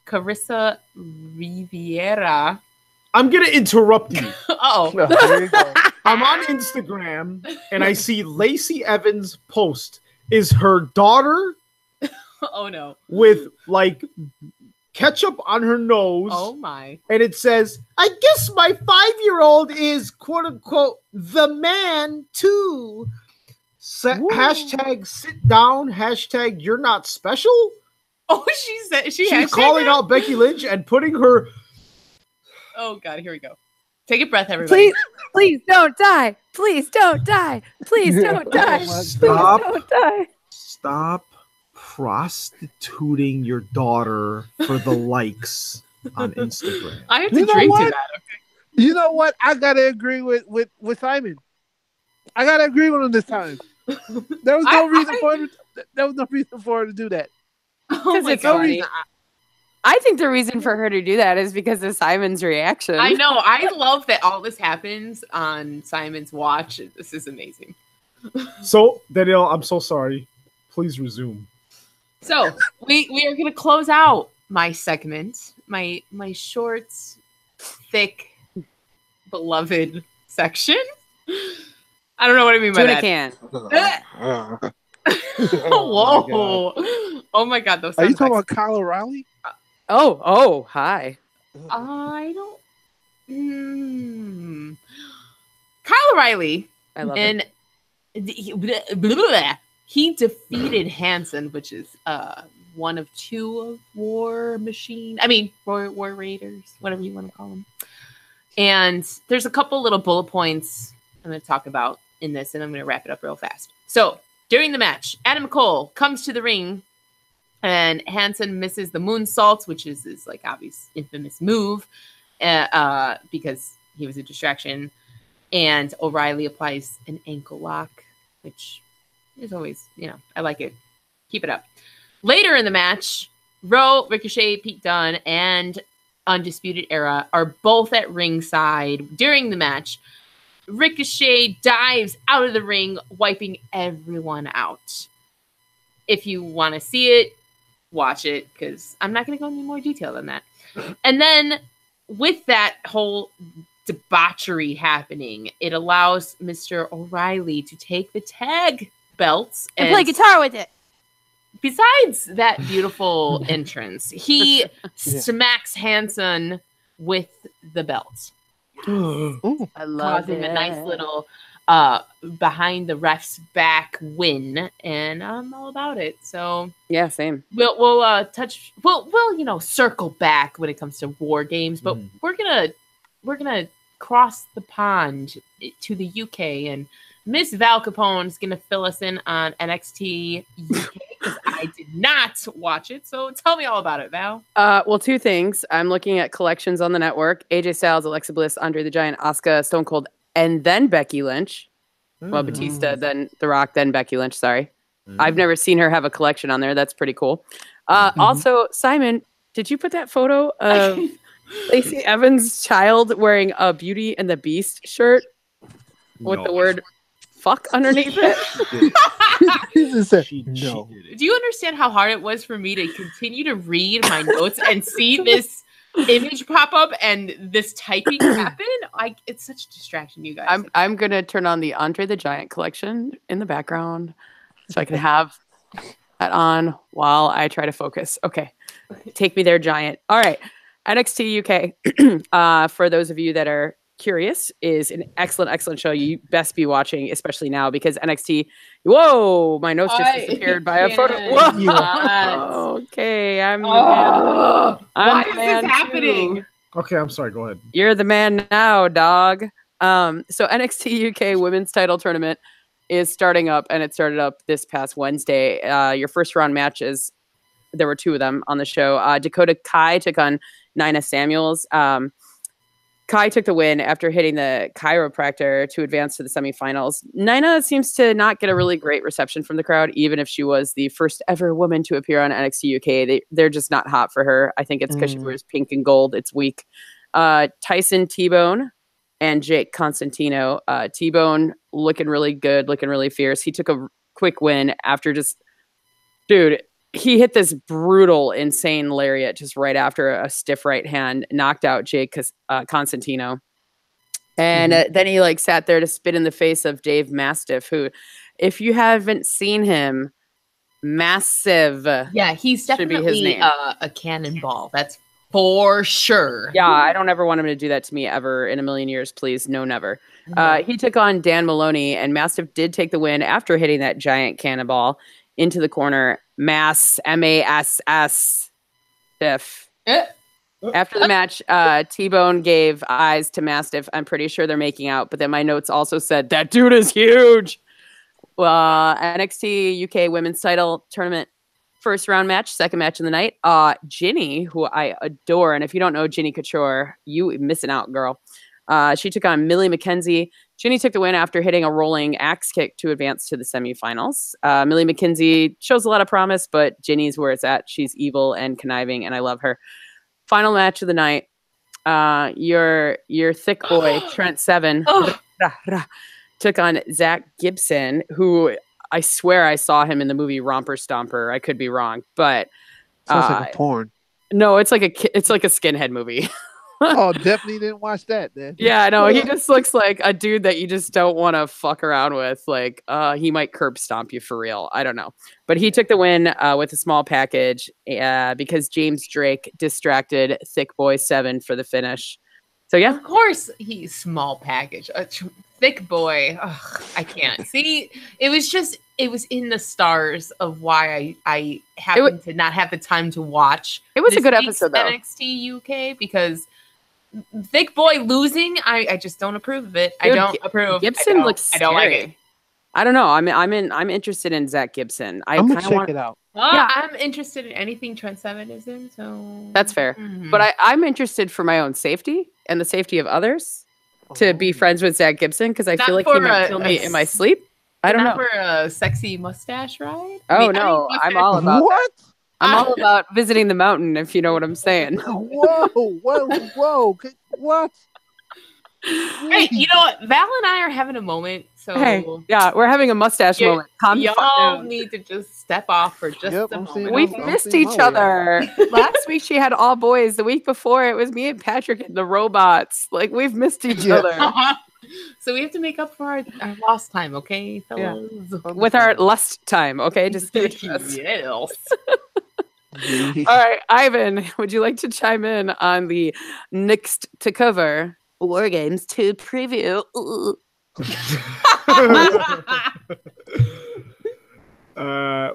B: Carissa Riviera.
D: I'm gonna interrupt you.
B: Oh,
A: No, there you go.
D: I'm on Instagram and I see Lacey Evans' post. Is her daughter
B: oh no.
D: with like ketchup on her nose?
B: Oh my.
D: And it says, I guess my 5-year-old is quote unquote the man too. Hashtag sit down, hashtag you're not special.
B: Oh, she's
D: She's calling out Becky Lynch and putting her.
B: Oh god, here we go. Take a breath, everybody.
C: Please don't die. Please don't die. Please don't die. Please don't die.
D: Stop prostituting your daughter for the likes on Instagram.
B: I have to
A: You know
B: drink to
A: what?
B: that.
A: You know what? I gotta agree with Simon. I gotta agree with him this time. There was no reason for him. There was no reason for her to do that.
B: Oh my
C: it's
B: god.
C: funny. I think the reason for her to do that is because of Simon's reaction.
B: I know. I love that all this happens on Simon's watch. This is amazing.
D: So, Danielle, I'm so sorry. Please resume.
B: So we are gonna close out my segment, my short, thick, beloved section. I don't know what I mean by
C: Tuna
B: that.
C: can.
B: Whoa! Oh my god, those.
A: Are you
B: sound
A: talking
B: effects.
A: about Kyle O'Reilly?
C: Oh, hi.
B: I don't. Kyle O'Reilly
C: I love it.
B: and he defeated Hanson, which is one of 2 of War Machine. I mean, War Raiders, whatever you want to call them. And there's a couple little bullet points I'm going to talk about in this, and I'm going to wrap it up real fast. So during the match, Adam Cole comes to the ring, and Hanson misses the moonsault, which is his like obvious infamous move, because he was a distraction. And O'Reilly applies an ankle lock, which is always, I like it. Keep it up. Later in the match, Rowe, Ricochet, Pete Dunne, and Undisputed Era are both at ringside during the match. Ricochet dives out of the ring, wiping everyone out. If you want to see it, watch it, because I'm not going to go into more detail than that. And then with that whole debauchery happening, it allows Mr. O'Reilly to take the tag belts
C: And play guitar with it.
B: Besides that beautiful entrance, he smacks Hanson with the belt,
C: I love
B: causing
C: it.
B: a nice little behind the ref's back win, and I'm all about it. So
C: Yeah, same.
B: we'll circle back when it comes to War Games, but we're gonna cross the pond to the UK, and Miss Val Capone is gonna fill us in on NXT UK because I did not watch it. So tell me all about it, Val.
C: Well, 2 things. I'm looking at collections on the network. AJ Styles, Alexa Bliss, Andre the Giant, Asuka, Stone Cold, and then Becky Lynch. Well, Batista, then The Rock, then Becky Lynch. Sorry. I've never seen her have a collection on there. That's pretty cool. Also, Simon, did you put that photo of Lacey Evans' child wearing a Beauty and the Beast shirt with the word fuck underneath it?
A: He just said,
D: She
A: no.
D: cheated.
B: Do you understand how hard it was for me to continue to read my notes and see this image pop up and this typing happen? It's such a distraction, you guys.
C: I'm gonna turn on the Andre the Giant collection in the background so I can have that on while I try to focus. Okay, take me there, Giant. All right, NXT UK. For those of you that are curious, is an excellent show. You best be watching, especially now, because NXT. Whoa, my notes just disappeared by a photo. Whoa. Okay, I'm the man.
B: Why
C: I'm
B: is
C: the man
B: this happening?
C: too.
D: Okay, I'm sorry. Go ahead.
C: You're the man now, dog. So NXT UK Women's Title Tournament is starting up, and it started up this past Wednesday. Your first round matches, there were 2 of them on the show. Dakota Kai took on Nina Samuels. Kai took the win after hitting the chiropractor to advance to the semifinals. Nina seems to not get a really great reception from the crowd, even if she was the first ever woman to appear on NXT UK. They're just not hot for her. I think it's because she wears pink and gold. It's weak. Tyson T-Bone and Jake Constantino. T-Bone looking really good, looking really fierce. He took a quick win after dude, he hit this brutal, insane lariat just right after a stiff right hand, knocked out Jake Constantino. And then he like sat there to spit in the face of Dave Mastiff, who, if you haven't seen him, massive.
B: Yeah, he's definitely a cannonball. That's for sure.
C: Yeah, I don't ever want him to do that to me ever in a million years, please. No, never. He took on Dan Maloney, and Mastiff did take the win after hitting that giant cannonball into the corner. M-A-S-S. Stiff. After the match, T-Bone gave eyes to Mastiff. I'm pretty sure they're making out, but then my notes also said, that dude is huge. NXT UK Women's Title Tournament first round match, second match of the night. Ginny, who I adore, and if you don't know Ginny Couture, you missing out, girl. She took on Millie McKenzie. Ginny took the win after hitting a rolling axe kick to advance to the semifinals. Millie McKenzie shows a lot of promise, but Ginny's where it's at. She's evil and conniving, and I love her. Final match of the night. Your thick boy, Trent Seven, took on Zach Gibson, who I swear I saw him in the movie Romper Stomper. I could be wrong, but
A: sounds like a porn.
C: No, it's like a skinhead movie.
A: Oh, definitely didn't watch that then.
C: Yeah, no, he just looks like a dude that you just don't want to fuck around with. Like, he might curb stomp you for real. I don't know. But he took the win with a small package because James Drake distracted Thick Boy 7 for the finish. So, yeah.
B: Of course, he's small package. Thick Boy. Ugh, I can't. See, it was in the stars of why I happened to not have the time to watch.
C: It was a good episode, though.
B: NXT UK, because Thick Boy losing, I just don't approve of it. Dude, I don't approve.
C: Gibson looks scary.
B: I don't like it.
C: I don't know. I'm interested in Zach Gibson.
A: I'm gonna check it out.
B: Well, yeah. I'm interested in anything Trent Seven is in, so
C: that's fair. But I'm interested for my own safety and the safety of others to be friends with Zach Gibson, because I feel like he might kill me in my sleep. I don't know.
B: For a sexy mustache ride?
C: No, I'm all about
A: what?
C: That. I'm all about visiting the mountain, if you know what I'm saying.
A: Whoa! What?
B: Hey, you know what? Val and I are having a moment. So
C: hey, yeah, we're having a mustache moment.
B: Y'all need to just step off for just a moment.
C: We've missed each other. Last week she had all boys. The week before it was me and Patrick and the robots. Like, we've missed each other.
B: So we have to make up for our lost time, okay, fellas?
C: Yeah. With our lust time, okay? Just give it to us.
B: Yes.
C: All right, Ivan, would you like to chime in on the next to cover War Games 2 preview?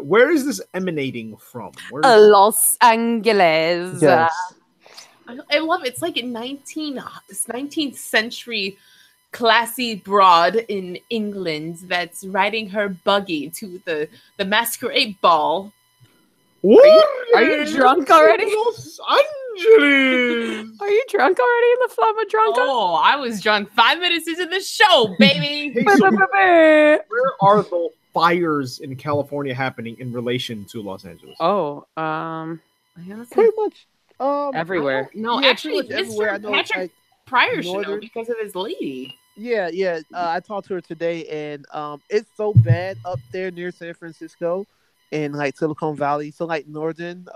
D: Where is this emanating from?
C: Los Angeles.
A: Yes.
B: I love it. It's like a 19th century classy broad in England that's riding her buggy to the masquerade ball.
C: Are you drunk already?
D: Los Angeles.
C: Are you drunk already in the Flama Drunka?
B: Oh, I was drunk 5 minutes into the show, baby.
D: Hey, so where are the fires in California happening in relation to Los Angeles?
A: Pretty much
C: everywhere.
B: No,
A: yeah,
B: actually,
A: everywhere. I know,
B: Patrick Pryor should know because of his lady.
A: Yeah. I talked to her today, and it's so bad up there near San Francisco and like Silicon Valley, so like Northern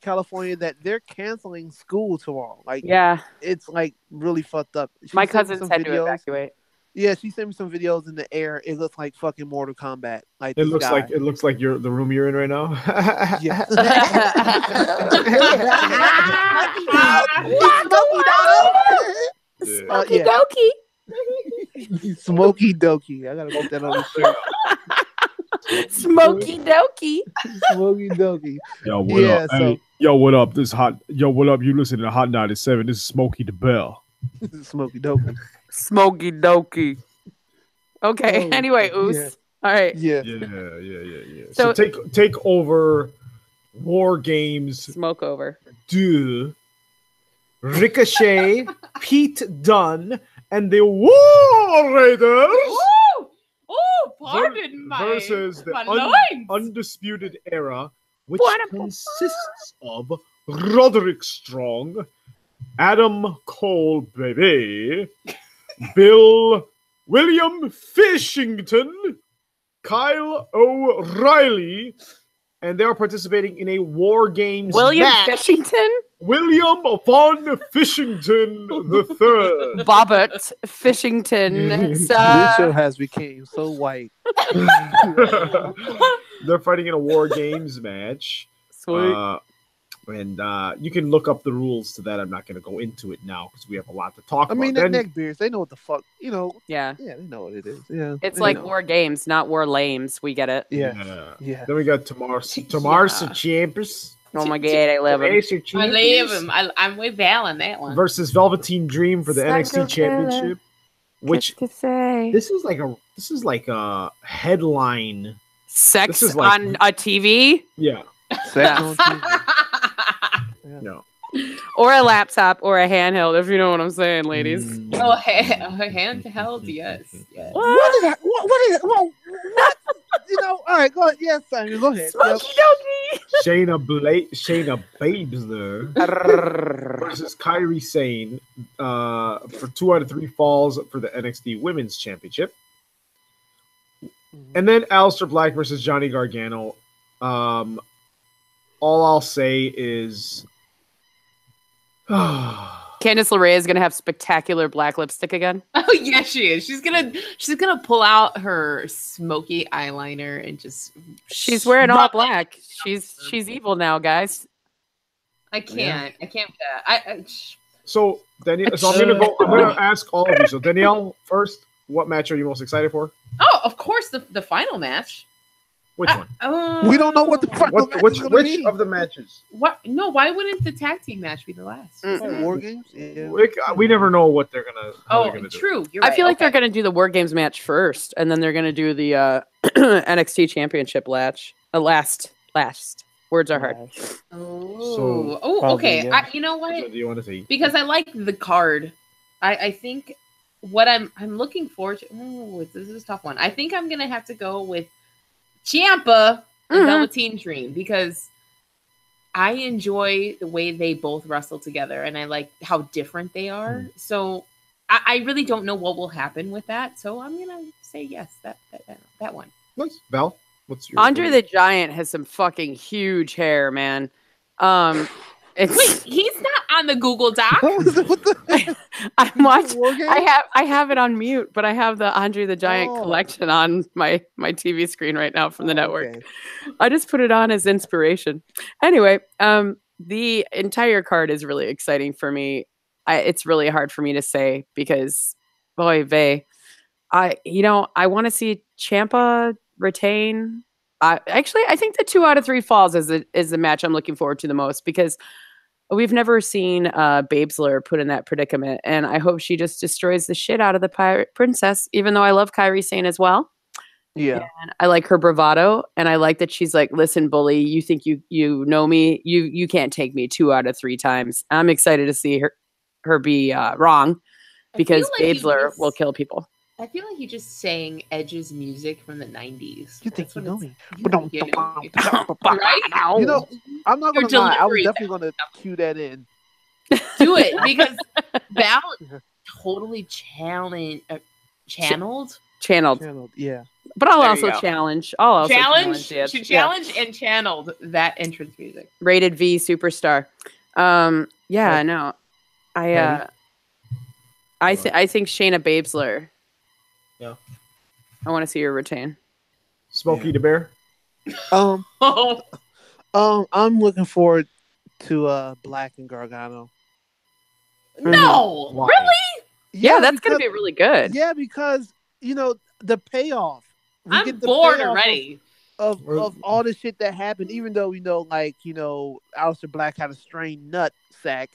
A: California, that they're canceling school tomorrow. Like, yeah, it's like really fucked up.
C: My cousins had to evacuate.
A: Yeah, she sent me some videos in the air. It looks like fucking Mortal Kombat. Like,
D: it looks like the room you're in right now.
A: Yeah.
C: Smoky Dokie.
A: Smoky Dokie. I gotta put that on the shirt.
C: Smoky Dokie.
A: Smoky Dokie.
E: Yo, what up? Hey, yo, what up? What up? You listen to Hot 97. This is Smokey the Bell.
A: This is Smoky Dokie.
C: Smoky Dokie. Okay. Anyway, Oos.
A: Yeah.
C: All right.
D: Yeah. So take over War Games.
C: Smoke over.
D: Duh. Ricochet, Pete Dunne, and the War Raiders.
B: Woo! Oh, pardon
D: versus the Undisputed Era, which consists of Roderick Strong, Adam Cole, baby, William Fishington, Kyle O'Reilly, and they are participating in a War Games
C: William
D: match.
C: Fishington?
D: William von Fishington III.
C: Bobbert Fishington.
A: This show has become so white.
D: They're fighting in a War Games match.
C: Sweet.
D: And you can look up the rules to that. I'm not going to go into it now because we have a lot to talk
A: I
D: about.
A: mean, they're neckbeards. They know what the fuck,
C: Yeah.
A: Yeah, they know what it is. Yeah,
C: It's
A: they
C: like
A: know.
C: War Games, not War Lames. We get it.
A: Yeah.
D: Then we got Tamarsa Champions.
C: Oh my god, I love it.
B: I leave him. I'm with Val on that one.
D: Versus Velveteen Dream for the NXT
C: Psycho
D: Championship. Which
C: to say
D: this is like a headline.
C: sex
D: this is like-
C: on a TV
D: Yeah.
A: Sex on TV.
D: No.
C: or a laptop or a handheld, if you know what I'm saying, ladies.
B: Oh, handheld, yes. Yes.
A: What is that? What is it? What? All right, go ahead. Yes, Simon, go ahead. Yep.
D: Shayna Baszler versus Kairi Sane for 2 out of 3 falls for the NXT Women's Championship. And then Aleister Black versus Johnny Gargano. All I'll say is
C: Candice LeRae is gonna have spectacular black lipstick again.
B: Oh yeah, she is. She's gonna pull out her smoky eyeliner and just.
C: She's wearing all black. She's evil now, guys.
B: I can't. I can't. I
D: so Danielle. So I'm gonna ask all of you. So Danielle, first, what match are you most excited for?
B: Oh, of course, the final match.
D: Which one?
A: We don't know what the fuck.
D: Which of the matches?
B: What? No, why wouldn't the tag team match be the last?
A: War Games? Yeah.
D: We never know what they're gonna. How they're gonna do.
B: True. You're
C: I
B: right.
C: feel like they're gonna do the War Games match first, and then they're gonna do the NXT Championship match. Last. Words are hard.
B: Oh,
A: probably,
B: okay.
A: yeah.
B: You know what?
D: So do you want to see?
B: Because I like the card. I think what I'm looking forward to. Oh, this is a tough one. I think I'm gonna have to go with Ciampa and Velveteen Dream because I enjoy the way they both wrestle together, and I like how different they are. So I really don't know what will happen with that. So I'm gonna say yes, that one.
D: Nice. Val, what's your
C: Andre the Giant has some fucking huge hair, man. It's
B: Wait, he's not on the Google Doc.
A: What the?
C: I'm watching.
A: War Games?
C: I have it on mute, but I have the Andre the Giant collection on my TV screen right now from the network.
A: Okay.
C: I just put it on as inspiration. Anyway, the entire card is really exciting for me. It's really hard for me to say because, boy, vey, I want to see Ciampa retain. I think the 2 out of 3 falls is the match I'm looking forward to the most because we've never seen Baszler put in that predicament, and I hope she just destroys the shit out of the Pirate Princess. Even though I love Kairi Sane as well.
A: Yeah.
C: And I like her bravado, and I like that she's like, "Listen, bully, you think you know me? You can't take me 2 out of 3 times." I'm excited to see her be wrong because Baszler will kill people.
B: I feel like you just sang Edge's music from the 90s.
A: You think
B: That's
A: you
B: what
A: know
B: it's-
A: me?
B: You know me. Right?
A: I'm not
B: Your
A: gonna lie. I was
B: delivery.
A: definitely gonna cue that in.
B: Do it because Val totally channeled.
C: Channeled,
A: Yeah.
C: but I'll
B: There you
C: also
B: go.
C: challenge. I'll also challenge.
B: She
C: Yeah.
B: challenged and channeled that entrance music.
C: Rated V superstar. Yeah, no, I think Shayna Baszler.
D: Yeah.
C: I want to see her retain.
D: Smokey the Bear.
A: I'm
B: Oh
A: looking forward to Black and Gargano.
B: no!
A: Why?
B: Really?
C: Yeah, that's gonna
A: because-
C: be really good.
A: Yeah, because the payoff. We
B: I'm
A: get the
B: bored
A: payoff
B: already.
A: of all the shit that happened. Even though we know, Aleister Black had a strained nut sack,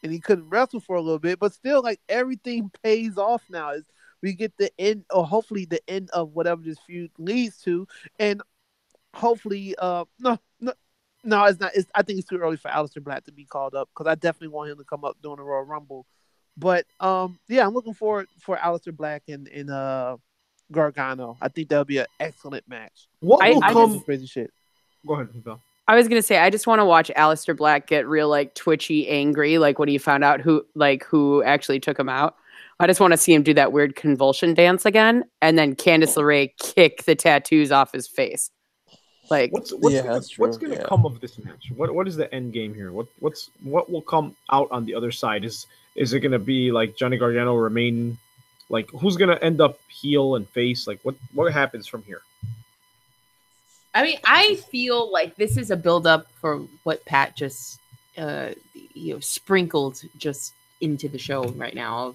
A: and he couldn't wrestle for a little bit, but still, everything pays off now. We get the end, or hopefully the end of whatever this feud leads to, and hopefully, no, it's not. I think it's too early for Aleister Black to be called up because I definitely want him to come up during the Royal Rumble. But yeah, I'm looking forward for Aleister Black and Gargano. I think that'll be an excellent match.
D: What will
C: I
D: come?
A: Crazy shit.
D: Go ahead, Val.
C: I was gonna say I just want to watch Aleister Black get real twitchy, angry, when he found out who actually took him out. I just want to see him do that weird convulsion dance again, and then Candice LeRae kick the tattoos off his face. Like,
D: What's
A: that's
D: what's
A: true,
D: going to
A: yeah.
D: come of this match? What is the end game here? What will come out on the other side? Is it going to be like Johnny Gargano remain? Like, who's going to end up heel and face? Like, what happens from here?
B: I mean, I feel like this is a build-up for what Pat just, sprinkled just into the show right now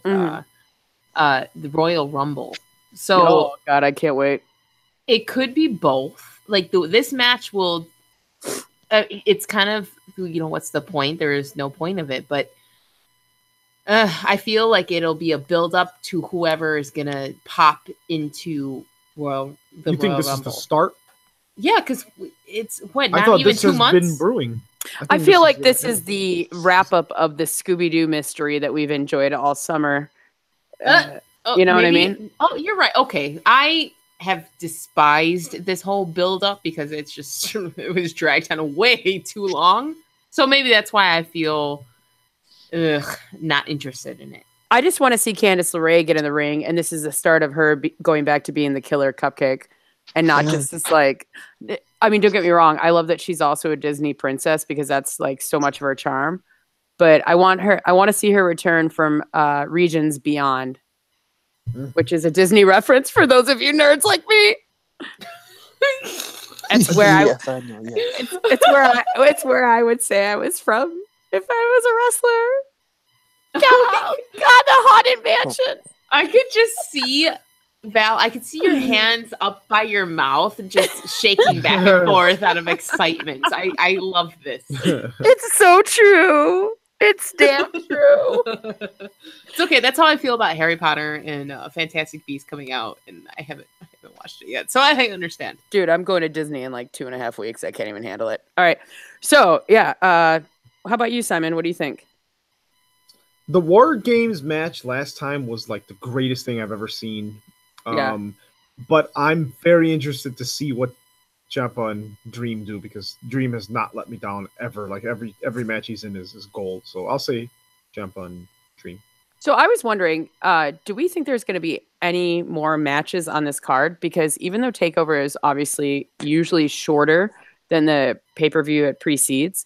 B: of the Royal Rumble. So,
C: oh God, I can't wait.
B: it could be both. Like this match will. It's kind of what's the point? There is no point of it, but I feel like it'll be a build-up to whoever is gonna pop into the
D: You think
B: Royal
D: this
B: Rumble.
D: is the start?
B: Yeah, because it's
D: I
B: not
D: thought
B: even
D: this
B: 2
D: has
B: months.
D: been brewing.
C: I
D: think
C: feel like
D: the
C: this
D: end.
C: is the wrap-up of the Scooby-Doo mystery that we've enjoyed all summer.
B: Oh,
C: You know what I
B: maybe-
C: mean?
B: Oh, you're right. Okay, I have despised this whole build-up because it's just it was dragged on way too long. So maybe that's why I feel not interested in it.
C: I just want to see Candice LeRae get in the ring, and this is the start of her going back to being the killer cupcake, and not just this like. I mean, don't get me wrong. I love that she's also a Disney princess because that's like so much of her charm. But I want to see her return from Regions Beyond, which is a Disney reference for those of you nerds like me. It's where
A: Yes, I know. Yeah.
C: it's where I would say I was from if I was a wrestler. God, the haunted mansion.
B: I could just see Val. I could see your hands up by your mouth, just shaking back and forth out of excitement. I love this.
C: It's so true. It's damn true.
B: It's okay. That's how I feel about Harry Potter and Fantastic Beasts coming out, and I haven't watched it yet, so I understand.
C: Dude, I'm going to Disney in like 2.5 weeks. I can't even handle it. All right. So, yeah. How about you, Simon? What do you think?
D: The War Games match last time was like the greatest thing I've ever seen.
C: Yeah.
D: But I'm very interested to see what Ciampa and Dream do because Dream has not let me down ever. Like every match he's in is gold. So I'll say Ciampa and Dream.
C: So I was wondering, do we think there's going to be any more matches on this card? Because even though TakeOver is obviously usually shorter than the pay-per-view it precedes,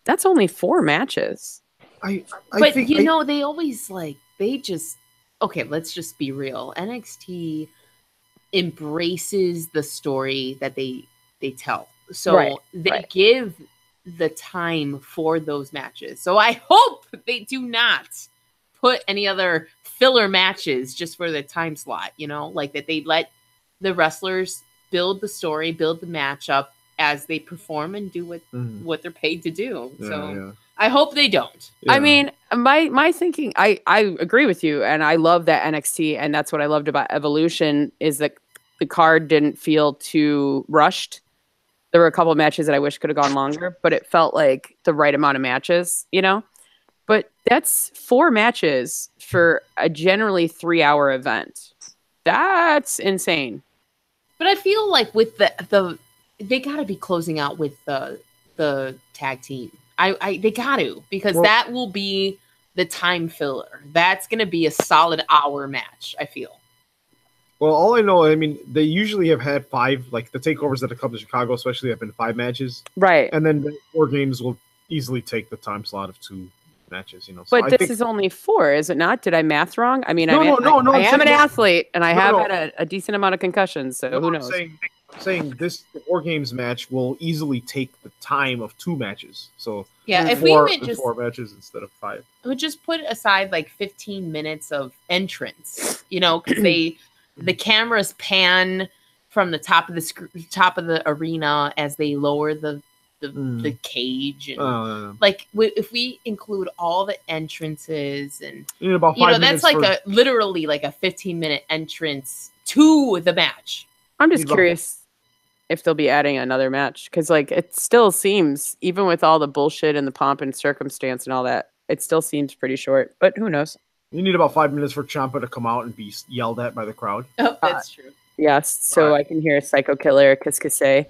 C: that's only 4 matches.
B: But they always okay, let's just be real. NXT embraces the story that they tell. So they give the time for those matches. So I hope they do not put any other filler matches just for the time slot, like that they let the wrestlers build the story, build the match up as they perform and do what they're paid to do. I hope they don't.
D: Yeah.
C: I mean, my thinking, I agree with you, and I love that NXT, and that's what I loved about Evolution is that the card didn't feel too rushed. There were a couple of matches that I wish could have gone longer, but it felt like the right amount of matches, But that's 4 matches for a generally 3-hour event. That's insane.
B: But I feel like with the they got to be closing out with the tag team. They got to, because that will be the time filler. That's going to be a solid hour match, I feel.
D: Well, all I know, they usually have had 5, like the takeovers that have come to Chicago, especially have been 5 matches.
C: Right.
D: And then the War Games will easily take the time slot of 2 matches, So
C: but this is only 4, is it not? Did I math wrong? I mean,
D: No,
C: I am an athlete, and I have
D: No.
C: had a decent amount of concussions, so who knows?
D: I'm saying this War Games match will easily take the time of 2 matches. So
B: yeah, if
D: 4,
B: we would just
D: 4 matches instead of 5.
B: would just put aside like 15 minutes of entrance, because the cameras pan from the top of the arena as they lower the cage, and if we include all the entrances and
D: You need about 5
B: that's
D: minutes
B: like literally like a 15-minute entrance to the match.
C: I'm just curious if they'll be adding another match, because it still seems, even with all the bullshit and the pomp and circumstance and all that, it still seems pretty short. But who knows?
D: You need about 5 minutes for Ciampa to come out and be yelled at by the crowd.
B: Oh, that's true.
C: Yes, so I can hear Psycho Killer Kiss in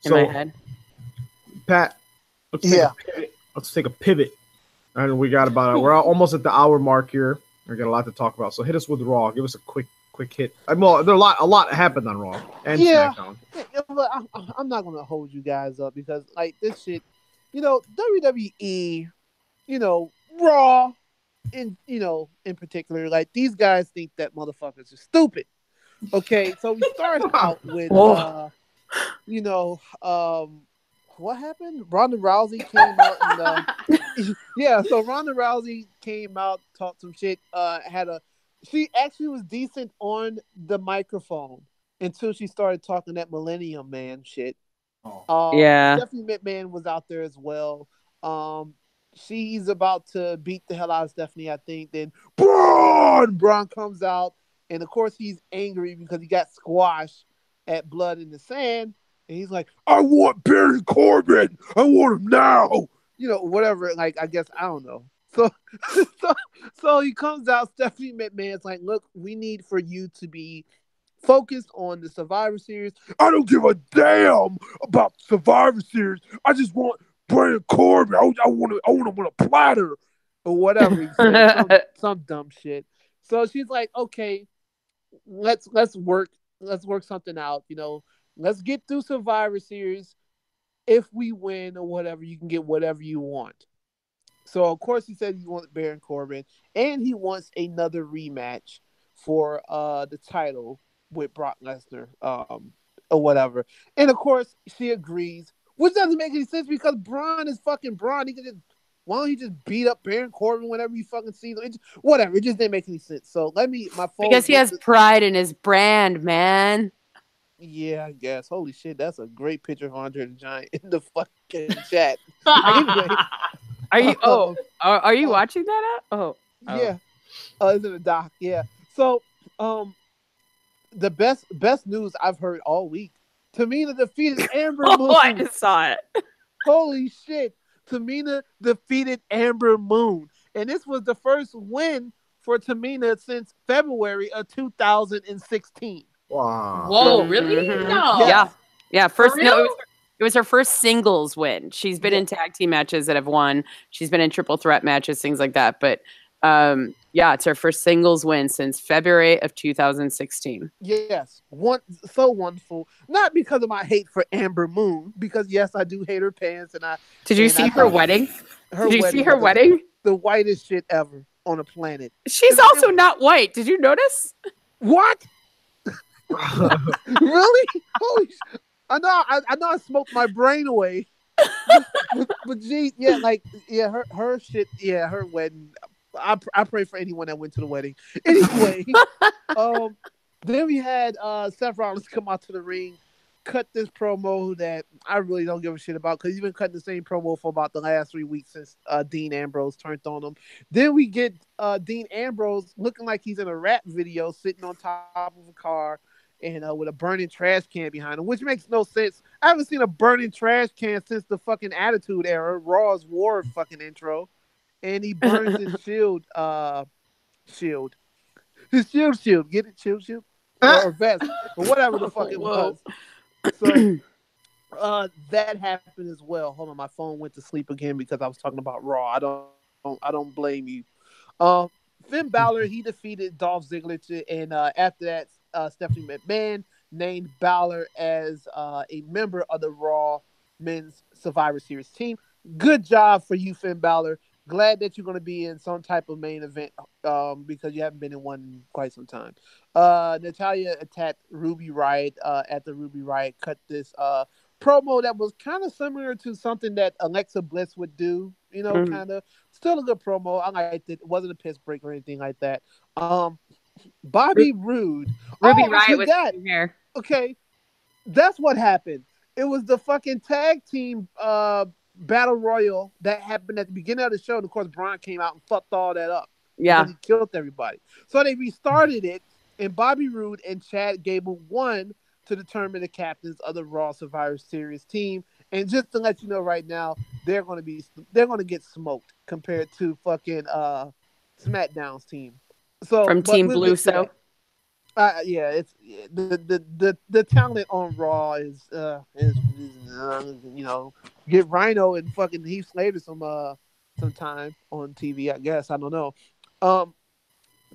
C: my head.
D: Pat, let's take a pivot. And we got we're almost at the hour mark here. I got a lot to talk about. So hit us with Raw. Give us a quick hit. Well, there a lot happened on Raw and SmackDown.
A: Yeah, but I'm not gonna hold you guys up because like this shit, WWE, Raw, in particular, like these guys think that motherfuckers are stupid. Okay, so we start out with what happened? Ronda Rousey came out and so Ronda Rousey came out, talked some shit, she actually was decent on the microphone until she started talking that Millennium Man shit.
C: Yeah.
A: Stephanie McMahon was out there as well. She's about to beat the hell out of Stephanie, I think. Then Braun comes out, and of course he's angry because he got squashed at Blood in the Sand, and he's like, "I want Baron Corbin. I want him now." Whatever. Like, I guess I don't know. So he comes out. Stephanie McMahon's like, "Look, we need for you to be focused on the Survivor Series. I don't give a damn about Survivor Series. I just want Baron Corbin. I want him on a platter or whatever." He said, some dumb shit. So she's like, "Okay, let's work something out. Let's get through Survivor Series. If we win or whatever, you can get whatever you want." So of course he said he wants Baron Corbin, and he wants another rematch for the title with Brock Lesnar, or whatever. And of course she agrees, which doesn't make any sense because Braun is fucking Braun. Why don't he just beat up Baron Corbin whenever you fucking see him? Whatever. It just didn't make any sense. So my phone.
C: Because he has pride in his brand, man.
A: Yeah, I guess. Holy shit, that's a great picture of Andre the Giant in the fucking chat. Anyway,
C: are you watching that?
A: Yeah. It's in the doc. Yeah. So, the best news I've heard all week. Tamina defeated Amber Moon.
C: I just saw it.
A: Holy shit. Tamina defeated Amber Moon. And this was the first win for Tamina since February of 2016.
D: Wow.
B: Whoa, really?
C: Mm-hmm.
B: No.
C: Yeah.
B: For real?
C: It was her first singles win. She's been in tag team matches that have won. She's been in triple threat matches, things like that. But it's her first singles win since February of 2016.
A: Yes. So wonderful. Not because of my hate for Amber Moon, because yes, I do hate her pants, and
C: Did you see her wedding?
A: Did
C: you see her wedding?
A: The whitest shit ever on the planet.
C: She's also not white. Did you notice?
A: What? Really? Holy I know I smoked my brain away. but gee, her shit, her wedding. I pray for anyone that went to the wedding. Anyway, then we had Seth Rollins come out to the ring, cut this promo that I really don't give a shit about because he's been cutting the same promo for about the last 3 weeks since Dean Ambrose turned on him. Then we get Dean Ambrose looking like he's in a rap video, sitting on top of a car and with a burning trash can behind him, which makes no sense. I haven't seen a burning trash can since the fucking Attitude Era, Raw's War fucking intro. And he burns his shield. His shield. Get it? Shield? Or vest. Or whatever the fuck it was. So that happened as well. Hold on, my phone went to sleep again because I was talking about Raw. I don't blame you. Finn Balor, he defeated Dolph Ziggler, and after that, Stephanie McMahon named Balor as a member of the Raw Men's Survivor Series team. Good job for you, Finn Balor. Glad that you're going to be in some type of main event because you haven't been in one in quite some time. Natalya attacked Ruby Riott at the Ruby Riott cut this promo that was kind of similar to something that Alexa Bliss would do, kind of. Still a good promo. I liked it. It wasn't a piss break or anything like that. Bobby Roode.
C: Ruby Riott with hair.
A: Okay, that's what happened. It was the fucking tag team battle royal that happened at the beginning of the show, and of course Braun came out and fucked all that up.
C: Yeah,
A: he killed everybody. So they restarted it, and Bobby Roode and Chad Gable won to determine the captains of the Raw Survivor Series team. And just to let you know right now, they're going to get smoked compared to fucking SmackDown's team. So
C: from Team Blue, so.
A: It's the talent on Raw is get Rhino and fucking Heath Slater some time on TV. I guess I don't know.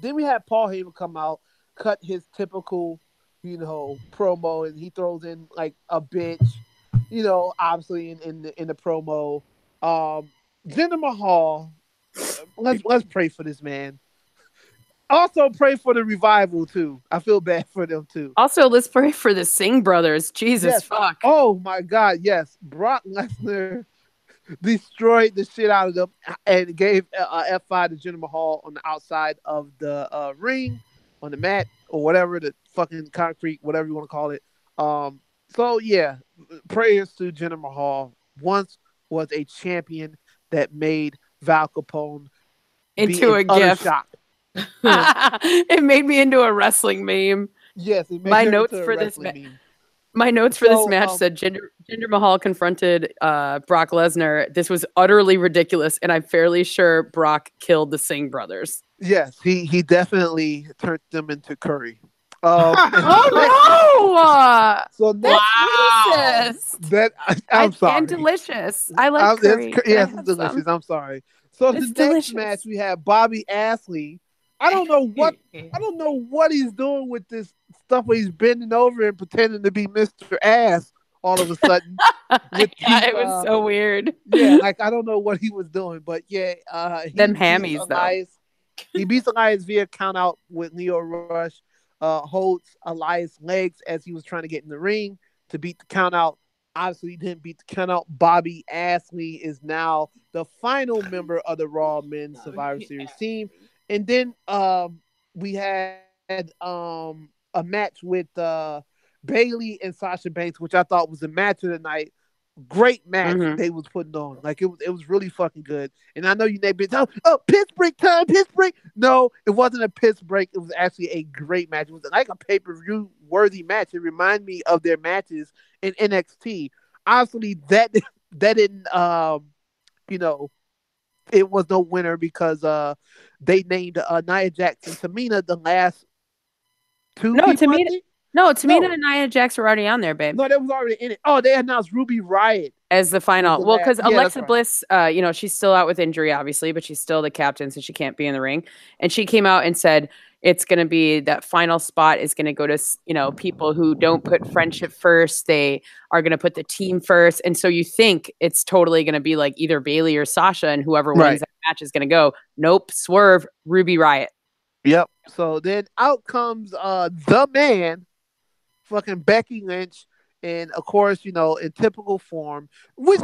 A: Then we had Paul Heyman come out, cut his typical, promo, and he throws in like a bitch, obviously in the promo. Jinder Mahal, let's pray for this man. Also pray for the Revival too. I feel bad for them too.
C: Also, let's pray for the Singh brothers. Jesus
A: Yes.
C: fuck.
A: Oh my God, yes. Brock Lesnar destroyed the shit out of them and gave a F5 to Jinder Mahal on the outside of the ring, on the mat, or whatever, the fucking concrete, whatever you want to call it. So yeah, prayers to Jinder Mahal. Once was a champion that made Val Capone
C: Into a
A: utter
C: gif.
A: shock.
C: It made me into a wrestling meme.
A: Yes, it made
C: My
A: her
C: notes
A: into a
C: for this
A: wrestling meme.
C: My notes for this
A: So,
C: match said Jinder Mahal confronted Brock Lesnar. This was utterly ridiculous, and I'm fairly sure Brock killed the Singh brothers.
A: Yes, he definitely turned them into curry.
C: Oh no!
A: So next,
C: Racist.
A: that I'm sorry.
C: And delicious. I like curry.
A: Yes,
C: Can I
A: it's
C: have
A: delicious.
C: some?
A: I'm sorry. So
C: It's
A: the
C: delicious.
A: next match we have Bobby Ashley. I don't know what he's doing with this stuff where he's bending over and pretending to be Mr. Ass all of a sudden. With
C: Yeah,
A: these,
C: it was so weird.
A: Yeah, like I don't know what he was doing, but yeah, he
C: Them
A: beats
C: hammies, though.
A: Elias. He beats Elias via count out with Leo Rush. Holds Elias' legs as he was trying to get in the ring to beat the count out. Obviously, he didn't beat the count out. Bobby Ashley is now the final member of the Raw Men's Survivor Series team. And then we had a match with Bayley and Sasha Banks, which I thought was the match of the night. Great match they was putting on. Like it was really fucking good. And I know you may be piss break time, piss break. No, it wasn't a piss break. It was actually a great match. It was like a pay-per-view worthy match. It reminded me of their matches in NXT. Obviously, that didn't it was no winner because they named Nia Jax and Tamina the last two.
C: No,
A: people, I
C: Tamina.
A: think?
C: No, Tamina and Nia Jax were already on there, babe.
A: No, that was already in it. Oh, they announced Ruby Riott
C: As the final.
A: the
C: Well,
A: last-
C: because
A: yeah, that's
C: Alexa
A: right.
C: Bliss, she's still out with injury, obviously, but she's still the captain, so she can't be in the ring. And she came out and said it's going to be that final spot is going to go to, people who don't put friendship first. They are going to put the team first. And so you think it's totally going to be like either Bayley or Sasha, and whoever wins
A: Right.
C: that match is going to go. Nope. Swerve, Ruby Riott.
A: Yep. So then out comes the man, fucking Becky Lynch, and of course, in typical form, which,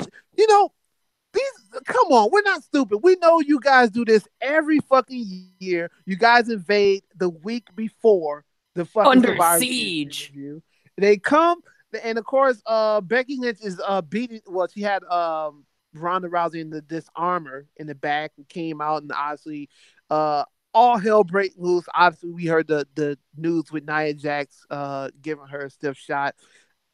A: come on, we're not stupid. We know you guys do this every fucking year. You guys invade the week before the fucking
C: Under
A: Survivor Series
C: siege.
A: pay-per-view. They come, and of course, Becky Lynch is beating. Well, she had Ronda Rousey in the disarmor in the back and came out, and obviously, all hell break loose. Obviously, we heard the news with Nia Jax giving her a stiff shot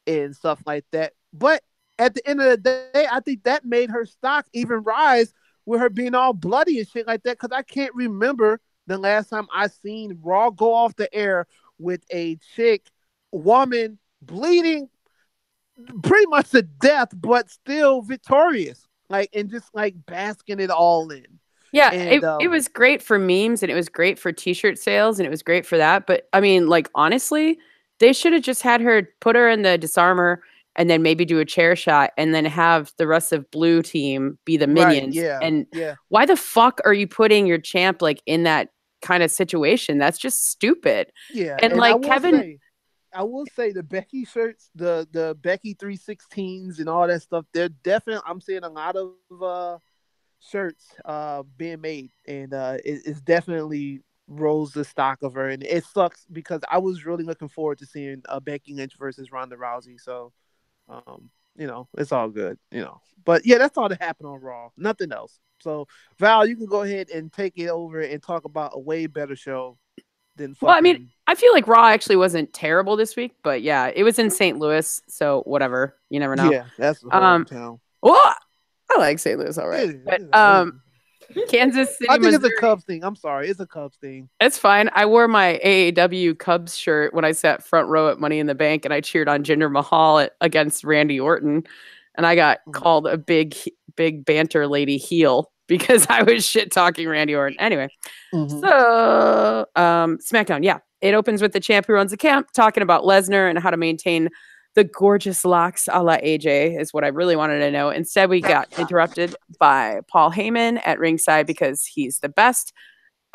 A: and stuff like that. But at the end of the day, I think that made her stock even rise with her being all bloody and shit like that. Because I can't remember the last time I seen Raw go off the air with a woman bleeding pretty much to death, but still victorious. And just basking it all in.
C: Yeah,
A: And,
C: it was great for memes, and it was great for t-shirt sales, and it was great for that. But I mean, honestly, they should have just had her put her in the disarmor and then maybe do a chair shot and then have the rest of Blue Team be the minions.
A: Right, yeah,
C: And
A: yeah.
C: why the fuck are you putting your champ in that kind of situation? That's just stupid.
A: Yeah.
C: And Kevin,
A: I will say the Becky shirts, the Becky 316s and all that stuff, they're definitely, I'm seeing a lot of shirts being made, and it's definitely rose the stock of her, and it sucks because I was really looking forward to seeing Becky Lynch versus Ronda Rousey. So it's all good, but yeah, that's all that happened on Raw, nothing else. So Val, you can go ahead and take it over and talk about a way better show than
C: well, I mean, I feel like Raw actually wasn't terrible this week, but yeah, it was in St. Louis, so whatever, you never know.
A: Yeah, that's the hometown.
C: Well, I like St. Louis, all right. But Kansas City,
A: I think
C: Missouri,
A: it's a Cubs thing. I'm sorry, it's a Cubs thing.
C: it's fine. I wore my AAW Cubs shirt when I sat front row at Money in the Bank, and I cheered on Jinder Mahal against Randy Orton, and I got called a big banter lady heel because I was shit talking Randy Orton. Anyway,
A: Mhm.
C: so SmackDown, yeah. It opens with the champ who runs the camp talking about Lesnar and how to maintain the gorgeous locks a la AJ is what I really wanted to know. Instead, we got interrupted by Paul Heyman at ringside because he's the best.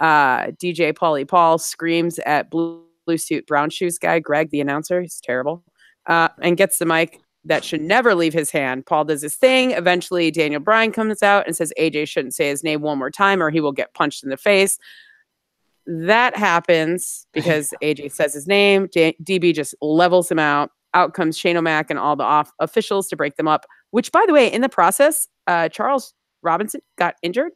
C: DJ Paulie Paul screams at blue suit brown shoes guy Greg, the announcer. He's terrible. And gets the mic that should never leave his hand. Paul does his thing. Eventually, Daniel Bryan comes out and says AJ shouldn't say his name one more time or he will get punched in the face. That happens because AJ says his name. DB just levels him out. Out comes Shane O'Mac and all the officials to break them up, which, by the way, in the process, Charles Robinson got injured.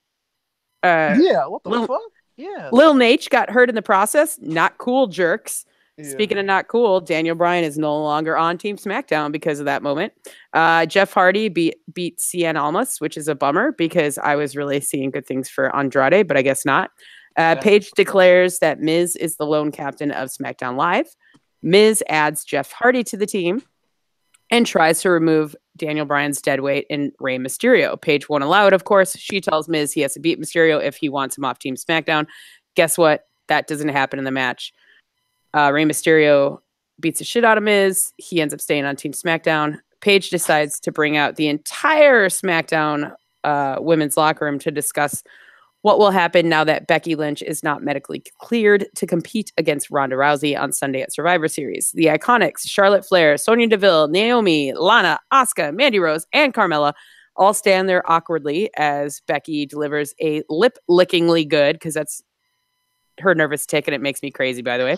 A: Yeah, what the fuck? Yeah.
C: Lil Nate got hurt in the process. Not cool, jerks.
A: Yeah.
C: Speaking of not cool, Daniel Bryan is no longer on Team SmackDown because of that moment. Jeff Hardy beat Cien Almas, which is a bummer because I was really seeing good things for Andrade, but I guess not. Paige declares that Miz is the lone captain of SmackDown Live. Miz adds Jeff Hardy to the team and tries to remove Daniel Bryan's deadweight and Rey Mysterio. Paige won't allow it, of course. She tells Miz he has to beat Mysterio if he wants him off Team SmackDown. Guess what? That doesn't happen in the match. Rey Mysterio beats the shit out of Miz. He ends up staying on Team SmackDown. Paige decides to bring out the entire SmackDown women's locker room to discuss what will happen now that Becky Lynch is not medically cleared to compete against Ronda Rousey on Sunday at Survivor Series. The Iconics, Charlotte Flair, Sonya Deville, Naomi, Lana, Asuka, Mandy Rose, and Carmella all stand there awkwardly as Becky delivers a lip-lickingly good, because that's her nervous tick and it makes me crazy, by the way,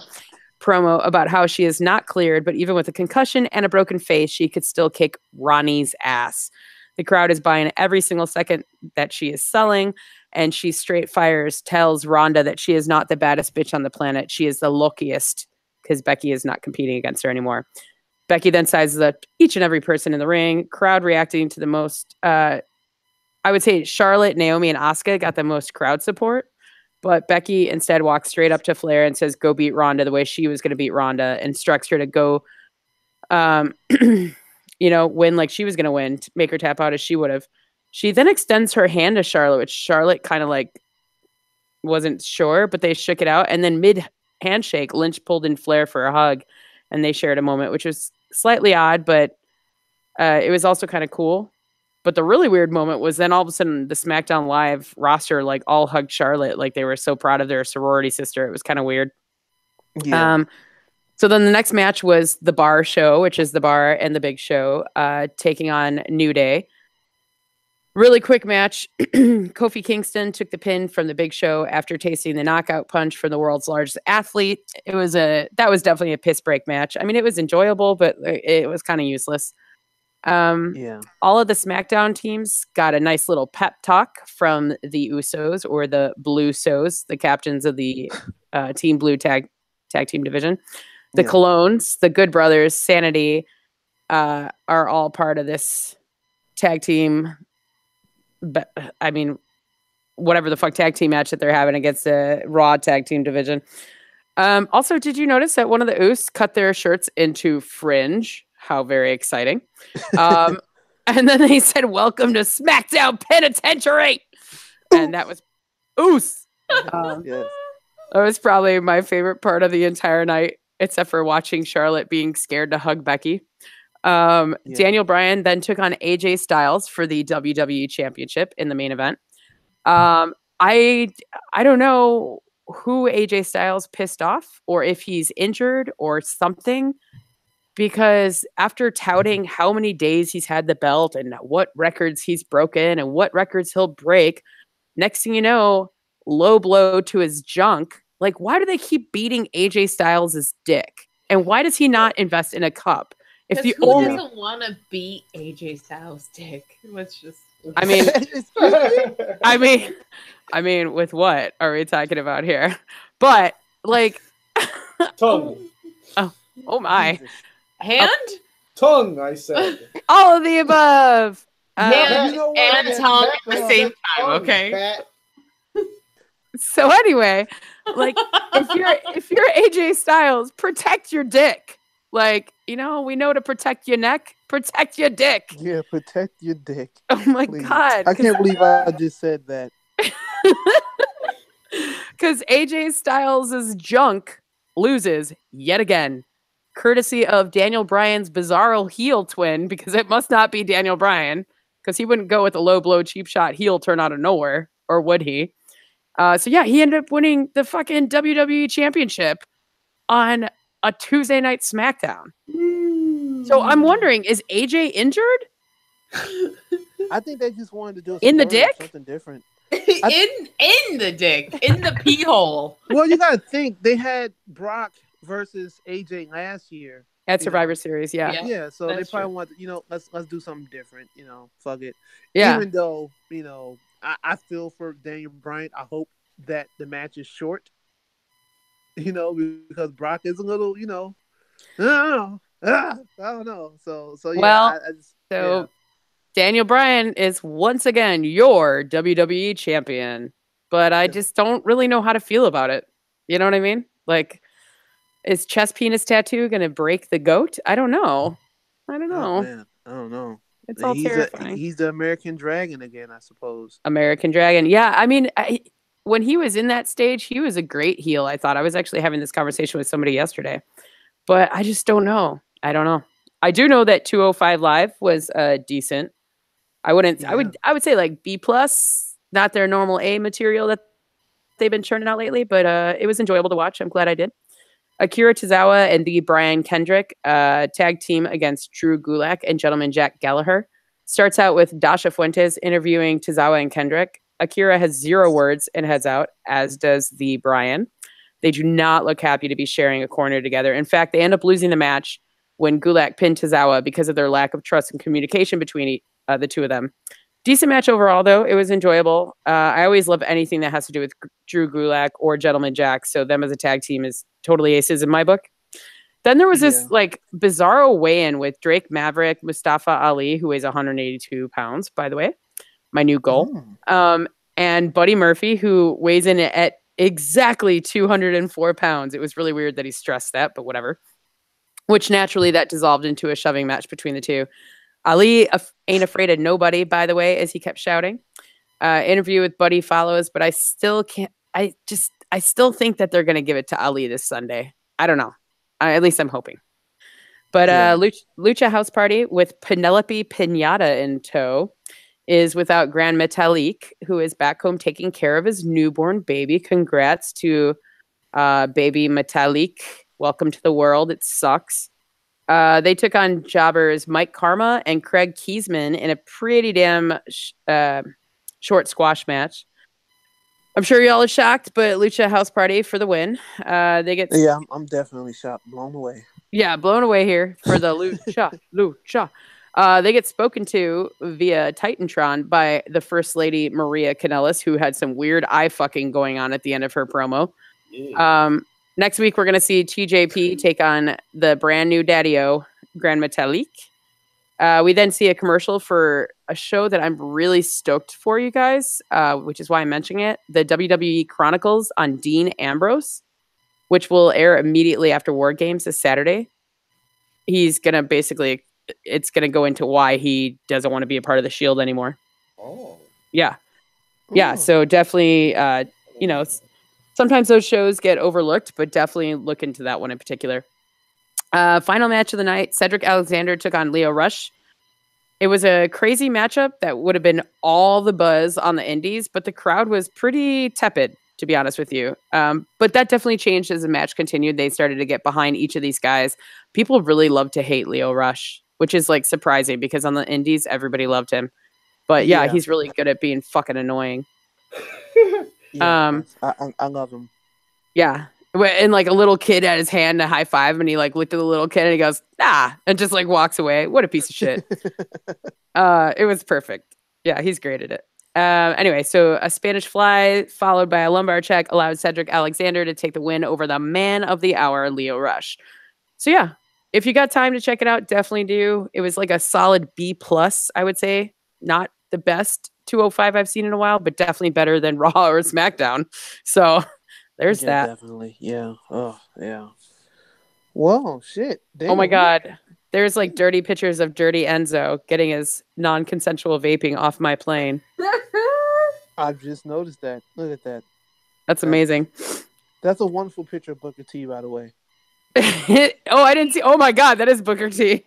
C: promo about how she is not cleared, but even with a concussion and a broken face, she could still kick Ronnie's ass. The crowd is buying every single second that she is selling, and she straight fires, tells Ronda that she is not the baddest bitch on the planet. She is the luckiest because Becky is not competing against her anymore. Becky then sizes up each and every person in the ring, crowd reacting to the most, I would say Charlotte, Naomi, and Asuka got the most crowd support, but Becky instead walks straight up to Flair and says, go beat Ronda the way she was going to beat Ronda, instructs her to go, win like she was going to win, to make her tap out as she would have. She then extends her hand to Charlotte, which Charlotte kind of like wasn't sure, but they shook it out. And then mid handshake, Lynch pulled in Flair for a hug and they shared a moment, which was slightly odd, but it was also kind of cool. But the really weird moment was then all of a sudden the SmackDown Live roster like all hugged Charlotte like they were so proud of their sorority sister. It was kind of weird.
A: Yeah.
C: So then the next match was the Bar Show, which is the Bar and the Big Show, taking on New Day. Really quick match. Kofi Kingston took the pin from the Big Show after tasting the knockout punch from the world's largest athlete. That was definitely a piss break match. I mean, it was enjoyable, but it was kind of useless. All of the SmackDown teams got a nice little pep talk from the Usos, or the Blue Sos, the captains of the Team Blue tag team division. The Colognes, the Good Brothers, Sanity are all part of this tag team. But I mean, whatever the fuck tag team match that they're having against the Raw tag team division. Also, did you notice that one of the Usos cut their shirts into fringe? How very exciting. And then they said, welcome to SmackDown Penitentiary. And that was Usos. That was probably my favorite part of the entire night, except for watching Charlotte being scared to hug Becky. Daniel Bryan then took on AJ Styles for the WWE Championship in the main event. I don't know who AJ Styles pissed off, or if he's injured or something, because after touting how many days he's had the belt and what records he's broken and what records he'll break, next thing you know, low blow to his junk. Like, why do they keep beating AJ Styles' dick? And why does he not invest in a cup? If the
B: who
C: only
B: doesn't want to beat AJ Styles' dick? Let's just.
C: I mean, with what are we talking about here? But like,
D: Tongue.
C: Oh my,
B: hand,
D: tongue. I said
C: all of the above.
B: hand and tongue at the same time. Okay.
C: So anyway, like if you're AJ Styles, protect your dick. Like, You know, we know to protect your neck, protect your dick.
A: Yeah, protect your dick.
C: Oh my
A: Please.
C: God.
A: I can't believe I just said that.
C: Because AJ Styles' junk loses yet again, courtesy of Daniel Bryan's bizarro heel twin, because it must not be Daniel Bryan, because he wouldn't go with a low blow, cheap shot heel turn out of nowhere, or would he? So yeah, he ended up winning the fucking WWE Championship on a Tuesday night SmackDown. So I'm wondering, is AJ injured?
A: I think they just wanted to do
C: In the
A: story or
C: dick?
A: something different.
B: in the dick, in the pee hole.
A: Well, you gotta think they had Brock versus AJ last year.
C: At
A: You
C: Survivor
A: know.
C: Series, yeah.
A: Yeah, so they
B: that's
A: probably
B: true.
A: want let's do something different. Fuck it.
C: Yeah.
A: Even though I feel for Daniel Bryan. I hope that the match is short. Because Brock is a little, I don't know. So yeah.
C: Well,
A: I just,
C: So Daniel Bryan is once again your WWE champion, but I just don't really know how to feel about it. You know what I mean? Like, is chest penis tattoo going to break the goat? I don't know.
A: Oh, man, I don't know.
C: It's all terrifying.
A: He's the American Dragon again, I suppose.
C: American Dragon. Yeah, I mean, when he was in that stage, he was a great heel, I thought. I was actually having this conversation with somebody yesterday. But I just don't know. I don't know. I do know that 205 Live was decent. I would say like B+, not their normal A material that they've been churning out lately, but it was enjoyable to watch. I'm glad I did. Akira Tozawa and the Brian Kendrick tag team against Drew Gulak and Gentleman Jack Gallagher. Starts out with Dasha Fuentes interviewing Tozawa and Kendrick. Akira has 0 words and heads out, as does the Brian. They do not look happy to be sharing a corner together. In fact, they end up losing the match when Gulak pinned Tozawa because of their lack of trust and communication between the two of them. Decent match overall, though. It was enjoyable. I always love anything that has to do with Drew Gulak or Gentleman Jack, so them as a tag team is totally aces in my book. Then there was this bizarro weigh-in with Drake Maverick, Mustafa Ali, who weighs 182 pounds, by the way, my new goal, and Buddy Murphy, who weighs in at exactly 204 pounds. It was really weird that he stressed that, but whatever. Which naturally that dissolved into a shoving match between the two. Ali ain't afraid of nobody, by the way, as he kept shouting. Interview with Buddy follows, but I still can't. I still think that they're going to give it to Ali this Sunday. I don't know. At least I'm hoping. But Lucha House Party with Penelope Pinata in tow is without Gran Metalik, who is back home taking care of his newborn baby. Congrats to baby Metalik. Welcome to the world. It sucks. They took on jobbers Mike Karma and Craig Kiesman in a pretty damn short squash match. I'm sure y'all are shocked, but Lucha House Party for the win. They get
A: I'm definitely shocked, blown away.
C: Yeah, blown away here for the Lucha. They get spoken to via Titantron by the First Lady Maria Kanellis, who had some weird eye fucking going on at the end of her promo. Yeah. Next week, we're going to see TJP take on the brand new Daddy-O, Gran Metalik. We then see a commercial for a show that I'm really stoked for, you guys, which is why I'm mentioning it. The WWE Chronicles on Dean Ambrose, which will air immediately after War Games this Saturday. He's going to it's going to go into why he doesn't want to be a part of the Shield anymore. Oh. Yeah. Yeah, so definitely, sometimes those shows get overlooked, but definitely look into that one in particular. Final match of the night, Cedric Alexander took on Lio Rush. It was a crazy matchup that would have been all the buzz on the indies, but the crowd was pretty tepid, to be honest with you. But that definitely changed as the match continued. They started to get behind each of these guys. People really love to hate Lio Rush, which is like surprising because on the indies, everybody loved him. But yeah, he's really good at being fucking annoying.
A: I love him.
C: Yeah. And like a little kid had his hand to high five and he like looked at the little kid and he goes, "Ah," and just like walks away. What a piece of shit. It was perfect. Yeah, he's great at it. Anyway, so a Spanish fly followed by a lumbar check allowed Cedric Alexander to take the win over the man of the hour, Lio Rush. So yeah, if you got time to check it out, definitely do. It was like a solid B+, I would say. Not the best 205 I've seen in a while, but definitely better than Raw or SmackDown. So there's that.
A: Definitely. Yeah. Oh, yeah. Whoa, shit.
C: Oh my
A: Damn.
C: God. There's like dirty pictures of dirty Enzo getting his non-consensual vaping off my plane.
A: I've just noticed that. Look at that.
C: That's amazing.
A: That's a wonderful picture of Booker T, by the way.
C: Oh, I didn't see. Oh my God, that is Booker T.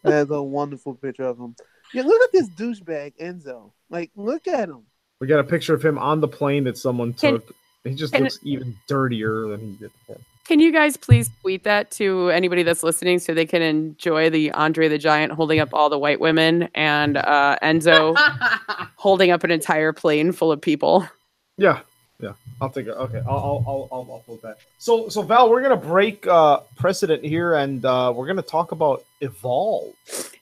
A: That's a wonderful picture of him. Yeah, look at this douchebag, Enzo. Like, look at him.
D: We got a picture of him on the plane that someone took. He just
C: can-
D: looks even dirtier than he did before.
C: Can you guys please tweet that to anybody that's listening so they can enjoy the Andre the Giant holding up all the white women and Enzo holding up an entire plane full of people?
D: Yeah. I'll take it. Okay, I'll upload that. So Val, we're gonna break precedent here, and we're gonna talk about Evolve.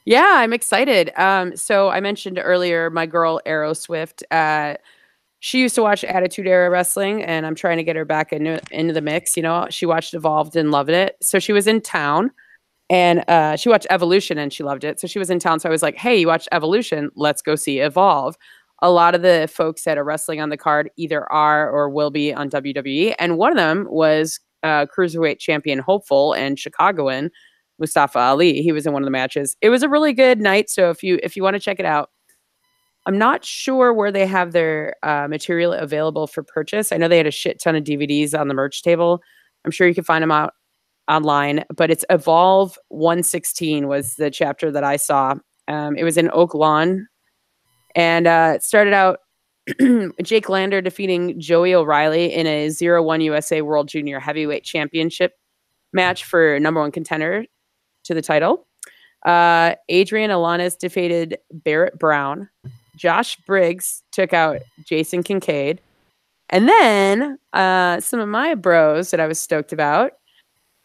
C: Yeah, I'm excited. So I mentioned earlier my girl Arrow Swift. She used to watch Attitude Era Wrestling, and I'm trying to get her back into the mix. You know, she watched Evolved and loved it. So she was in town, and she watched Evolution and she loved it. So she was in town. So I was like, hey, you watched Evolution? Let's go see Evolve. A lot of the folks that are wrestling on the card either are or will be on WWE. And one of them was Cruiserweight champion Hopeful and Chicagoan Mustafa Ali. He was in one of the matches. It was a really good night. So if you want to check it out, I'm not sure where they have their material available for purchase. I know they had a shit ton of DVDs on the merch table. I'm sure you can find them out online, but it's Evolve 116 was the chapter that I saw. It was in Oak Lawn, and it started out Jake Lander defeating Joey O'Reilly in a 0-1 USA World Junior Heavyweight Championship match for number one contender to the title. Adrian Alanis defeated Barrett Brown. Josh Briggs took out Jason Kincaid. And then some of my bros that I was stoked about,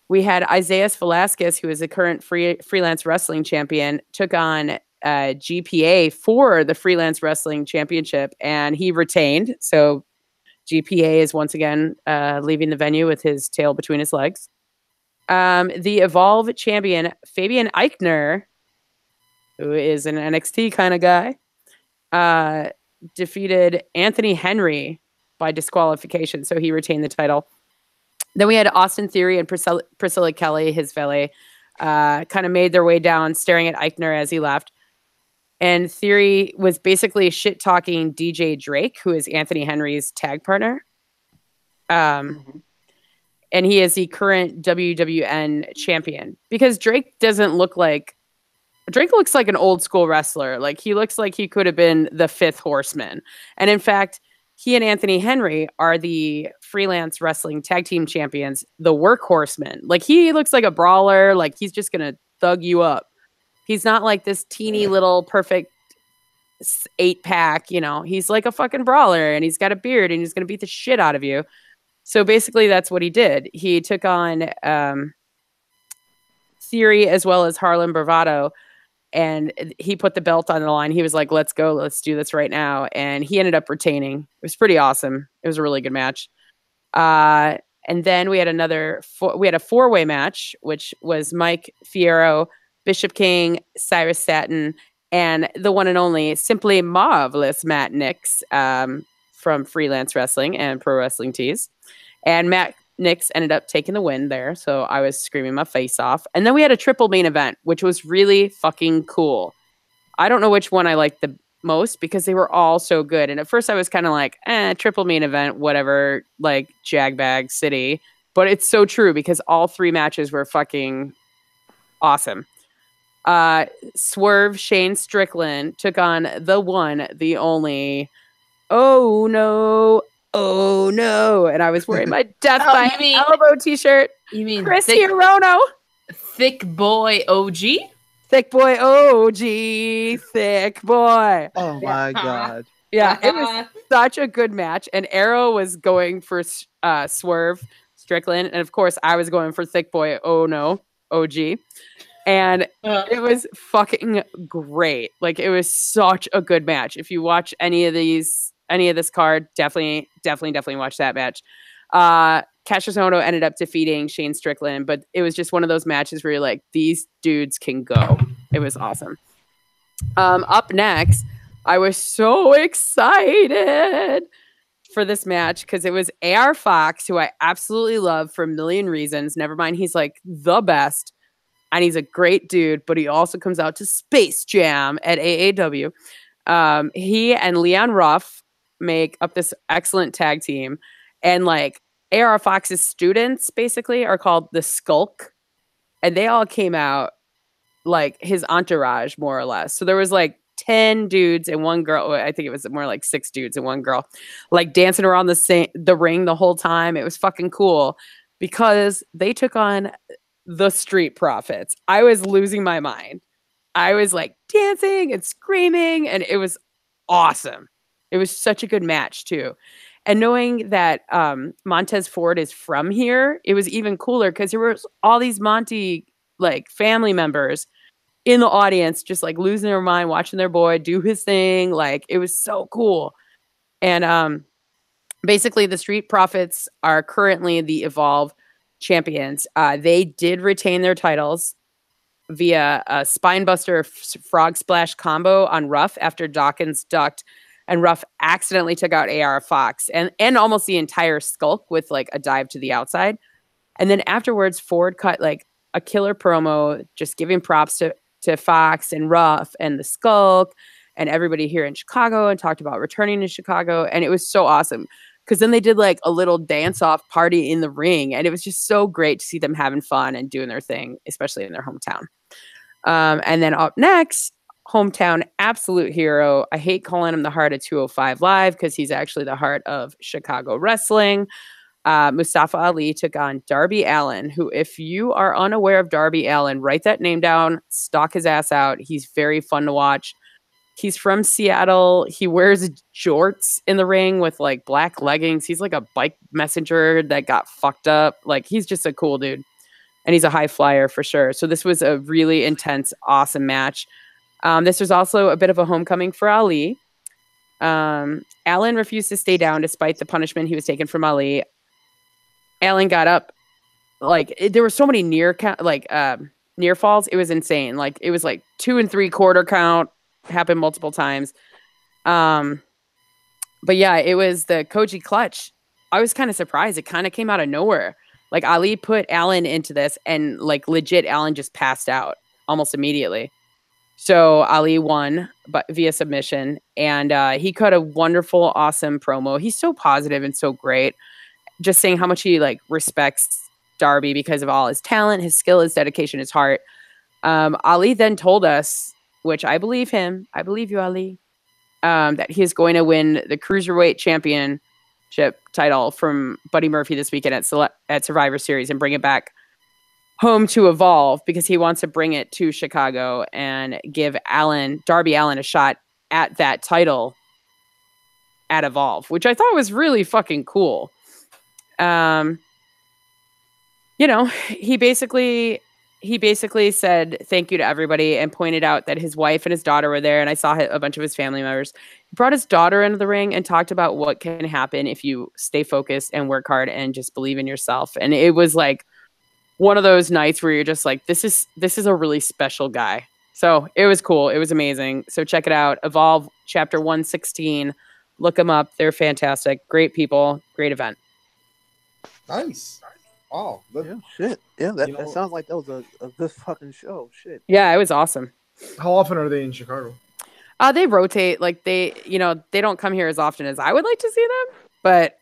C: we had Isaias Velasquez, who is a current freelance wrestling champion, took on GPA for the freelance wrestling championship, and he retained. So GPA is once again leaving the venue with his tail between his legs. The Evolve champion, Fabian Eichner, who is an NXT kind of guy, defeated Anthony Henry by disqualification, so he retained the title. Then we had Austin Theory and Priscilla Kelly, his valet, kind of made their way down, staring at Eichner as he left. And Theory was basically shit-talking DJ Drake, who is Anthony Henry's tag partner. And he is the current WWN champion. Because Drake looks like an old school wrestler. Like, he looks like he could have been the fifth horseman. And in fact, he and Anthony Henry are the freelance wrestling tag team champions, the workhorsemen. Like, he looks like a brawler. Like, he's just going to thug you up. He's not like this teeny little perfect 8-pack, you know. He's like a fucking brawler, and he's got a beard, and he's going to beat the shit out of you. So basically that's what he did. He took on Theory as well as Harlem Bravado, and he put the belt on the line. He was like, let's go. Let's do this right now. And he ended up retaining. It was pretty awesome. It was a really good match. And then we had a four-way match, which was Mike Fierro, Bishop King, Cyrus Satin, and the one and only Simply Marvelous Matt Nix from Freelance Wrestling and Pro Wrestling Tees. And Matt Nix ended up taking the win there, so I was screaming my face off. And then we had a triple main event, which was really fucking cool. I don't know which one I liked the most because they were all so good. And at first I was kind of like, triple main event, whatever, like Jagbag City. But it's so true because all three matches were fucking awesome. Swerve Shane Strickland took on the one, the only, oh no, and I was wearing my Death by Elbow t-shirt.
B: You mean
C: Chris Hirono?
B: Thick Boy OG?
C: Thick Boy OG, Thick Boy.
A: Oh my God.
C: Yeah, it was such a good match. And Arrow was going for Swerve Strickland, and of course I was going for Thick Boy OG. And it was fucking great. Like, it was such a good match. If you watch any of this card, definitely watch that match. Cassius Ohno ended up defeating Shane Strickland, but it was just one of those matches where you're like, these dudes can go. It was awesome. Up next, I was so excited. for this match because it was AR Fox, who I absolutely love for a million reasons. Never mind, he's like the best. And he's a great dude, but he also comes out to Space Jam at AAW. He and Leon Ruff make up this excellent tag team. And like AR Fox's students basically are called the Skulk. And they all came out like his entourage, more or less. So there was like 10 dudes and one girl. I think it was more like 6 dudes and one girl, like dancing around the ring the whole time. It was fucking cool because they took on the Street Profits. I was losing my mind. I was like dancing and screaming, and it was awesome. It was such a good match too. And knowing that Montez Ford is from here, it was even cooler because there was all these Monty like family members in the audience, just like losing their mind, watching their boy do his thing. Like it was so cool. And basically, the Street Profits are currently the Evolve champions. They did retain their titles via a Spinebuster Frog Splash combo on Ruff after Dawkins ducked and Ruff accidentally took out AR Fox and almost the entire Skulk with like a dive to the outside. And then afterwards, Ford cut like a killer promo, just giving props to Fox and Ruff and the Skulk and everybody here in Chicago, and talked about returning to Chicago. And it was so awesome because then they did like a little dance-off party in the ring, and it was just so great to see them having fun and doing their thing, especially in their hometown. And then up next, hometown absolute hero. I hate calling him the heart of 205 Live because he's actually the heart of Chicago wrestling. Mustafa Ali took on Darby Allin, who, if you are unaware of Darby Allin, write that name down, stalk his ass out. He's very fun to watch. He's from Seattle. He wears jorts in the ring with like black leggings. He's like a bike messenger that got fucked up. Like he's just a cool dude. And he's a high flyer for sure. So this was a really intense, awesome match. This was also a bit of a homecoming for Ali. Allin refused to stay down despite the punishment he was taking from Ali. Allin got up. Like there were so many near falls. It was insane. Like it was like 2 3/4 count. Happened multiple times. But yeah, it was the Koji clutch. I was kind of surprised. It kind of came out of nowhere. Like Ali put Allin into this, and like legit Allin just passed out almost immediately. So Ali won but via submission, and he cut a wonderful, awesome promo. He's so positive and so great. Just saying how much he like respects Darby because of all his talent, his skill, his dedication, his heart. Ali then told us, which I believe him. I believe you, Ali. That he is going to win the Cruiserweight Championship title from Buddy Murphy this weekend at Survivor Series and bring it back home to Evolve because he wants to bring it to Chicago and give Darby Allin a shot at that title at Evolve, which I thought was really fucking cool. You know, he basically said thank you to everybody and pointed out that his wife and his daughter were there, and I saw a bunch of his family members. He brought his daughter into the ring and talked about what can happen if you stay focused and work hard and just believe in yourself. And it was like one of those nights where you're just like, this is a really special guy. So it was cool. It was amazing. So check it out. Evolve Chapter 116. Look them up. They're fantastic. Great people. Great event.
D: Nice. Wow.
A: Yeah, shit. Yeah, that sounds like that was a good fucking show. Shit.
C: Yeah, it was awesome.
D: How often are they in Chicago?
C: They rotate. Like they don't come here as often as I would like to see them, but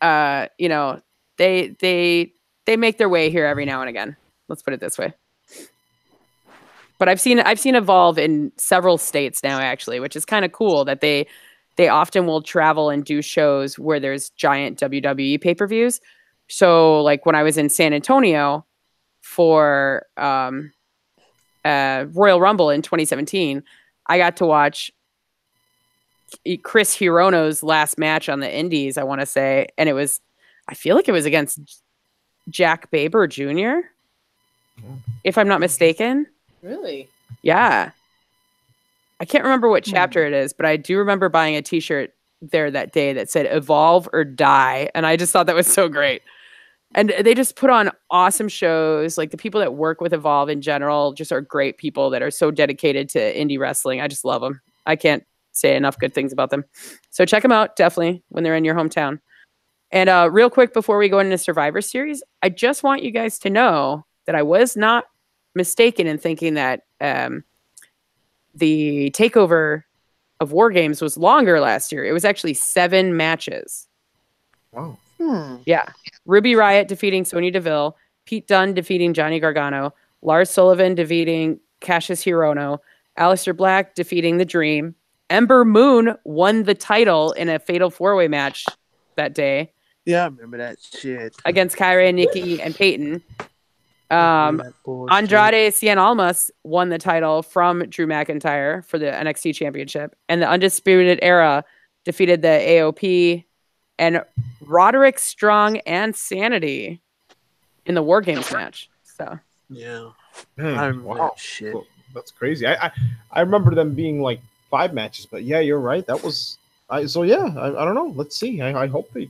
C: they make their way here every now and again. Let's put it this way. But I've seen Evolve in several states now, actually, which is kind of cool that they often will travel and do shows where there's giant WWE pay-per-views. So like when I was in San Antonio for Royal Rumble in 2017, I got to watch Chris Hirono's last match on the Indies, I want to say. And I feel like it was against Jack Baber Jr., if I'm not mistaken.
B: Really?
C: Yeah. I can't remember what chapter it is, but I do remember buying a t-shirt there that day that said Evolve or Die. And I just thought that was so great. And they just put on awesome shows. Like the people that work with Evolve in general just are great people that are so dedicated to indie wrestling. I just love them. I can't say enough good things about them. So check them out, definitely, when they're in your hometown. And real quick before we go into Survivor Series, I just want you guys to know that I was not mistaken in thinking that the takeover of War Games was longer last year. It was actually 7 matches.
D: Wow.
C: Yeah. Ruby Riott defeating Sonya Deville, Pete Dunne defeating Johnny Gargano, Lars Sullivan defeating Cassius Hirono, Aleister Black defeating The Dream. Ember Moon won the title in a fatal 4-way match that day.
A: Yeah, I remember that shit.
C: Against Kyra, Nikki, and Peyton. Andrade Cien Almas won the title from Drew McIntyre for the NXT Championship. And the Undisputed Era defeated the AOP and Roderick Strong and Sanity in the War Games match. So
A: yeah.
D: Man,
A: I remember
D: wow.
A: that shit.
D: Cool. That's crazy. I remember them being like 5 matches, but yeah, you're right. That was I don't know. Let's see. I hope they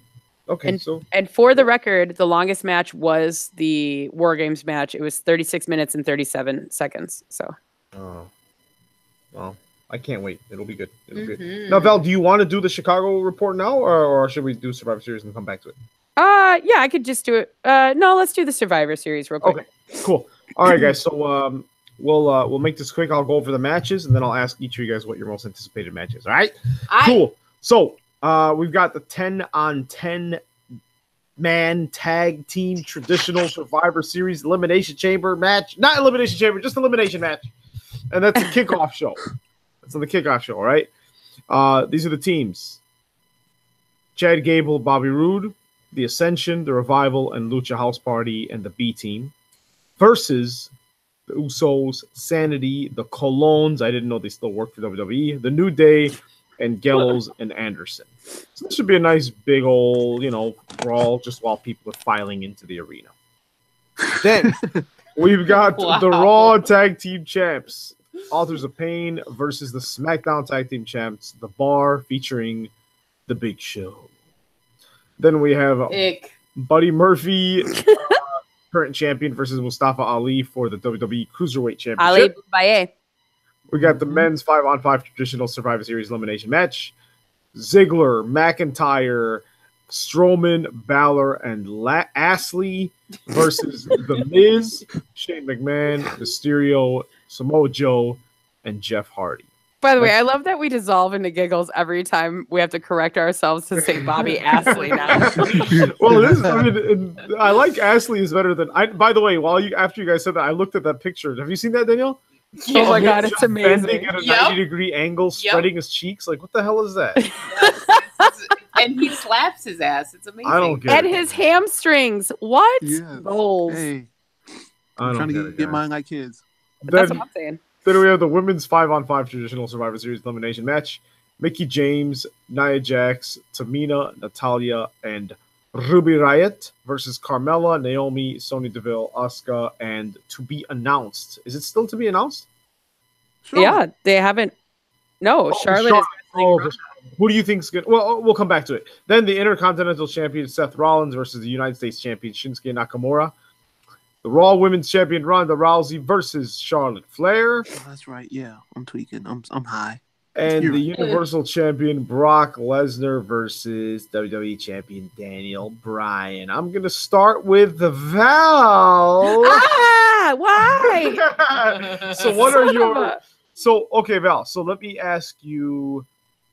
C: And for the record, the longest match was the War Games match. It was 36 minutes and 37 seconds. So
D: well, I can't wait. It'll be good. It'll be good. Now, Val, do you want to do the Chicago report now, or should we do Survivor Series and come back to it?
C: Yeah, I could just do it. No, let's do the Survivor Series real quick.
D: Okay, cool. All right, guys. So we'll make this quick. I'll go over the matches, and then I'll ask each of you guys what your most anticipated match is. All right? Cool. So we've got the 10-on-10 man tag team traditional Survivor Series elimination chamber match. Not elimination chamber, just elimination match. And that's a kickoff show. That's on the kickoff show, all right? These are the teams. Chad Gable, Bobby Roode, The Ascension, The Revival, and Lucha House Party, and the B team versus the Usos, Sanity, the Colognes. I didn't know they still work for WWE. The New Day, and Gallows and Anderson. So this should be a nice big old, brawl just while people are filing into the arena. Then we've got the Raw Tag Team Champs, Authors of Pain versus the SmackDown Tag Team Champs, The Bar featuring The Big Show. Then we have Buddy Murphy, current champion, versus Mustafa Ali for the WWE Cruiserweight Championship.
C: Ali Boumaier.
D: We got the men's 5-on-5 traditional Survivor Series elimination match. Ziggler, McIntyre, Strowman, Balor, and Ashley versus The Miz, Shane McMahon, Mysterio, Samoa Joe, and Jeff Hardy.
C: By the way, I love that we dissolve into giggles every time we have to correct ourselves to say Bobby Ashley now.
D: Well, I like Ashley is better than by the way, after you guys said that, I looked at that picture. Have you seen that, Danielle?
C: Oh my God, it's amazing.
D: Bending at a 90-degree angle, spreading his cheeks. Like, what the hell is that?
B: And he slaps his ass. It's amazing.
D: I don't get
C: and
D: it.
C: his hamstrings. What?
A: Yeah.
C: Goals.
A: Hey,
D: I'm
A: trying to get mine like kids.
C: That's what I'm saying.
D: Then we have the women's 5-on-5 traditional Survivor Series elimination match. Mickey James, Nia Jax, Tamina, Natalia, and Ruby Riott versus Carmella, Naomi, Sonya Deville, Asuka, and to be announced. Is it still to be announced?
A: Sure.
C: Yeah, they haven't. No, Charlotte is wrestling.
D: Who do you think is good? Well, we'll come back to it. Then the Intercontinental Champion Seth Rollins versus the United States Champion Shinsuke Nakamura. The Raw Women's Champion Ronda Rousey versus Charlotte Flair.
A: Oh, that's right. Yeah, I'm tweaking. I'm high.
D: And
A: You're
D: the
A: right.
D: Universal Champion Brock Lesnar versus WWE Champion Daniel Bryan. I'm going to start with the Val.
C: Why?
D: So what are your... So, okay, Val. So let me ask you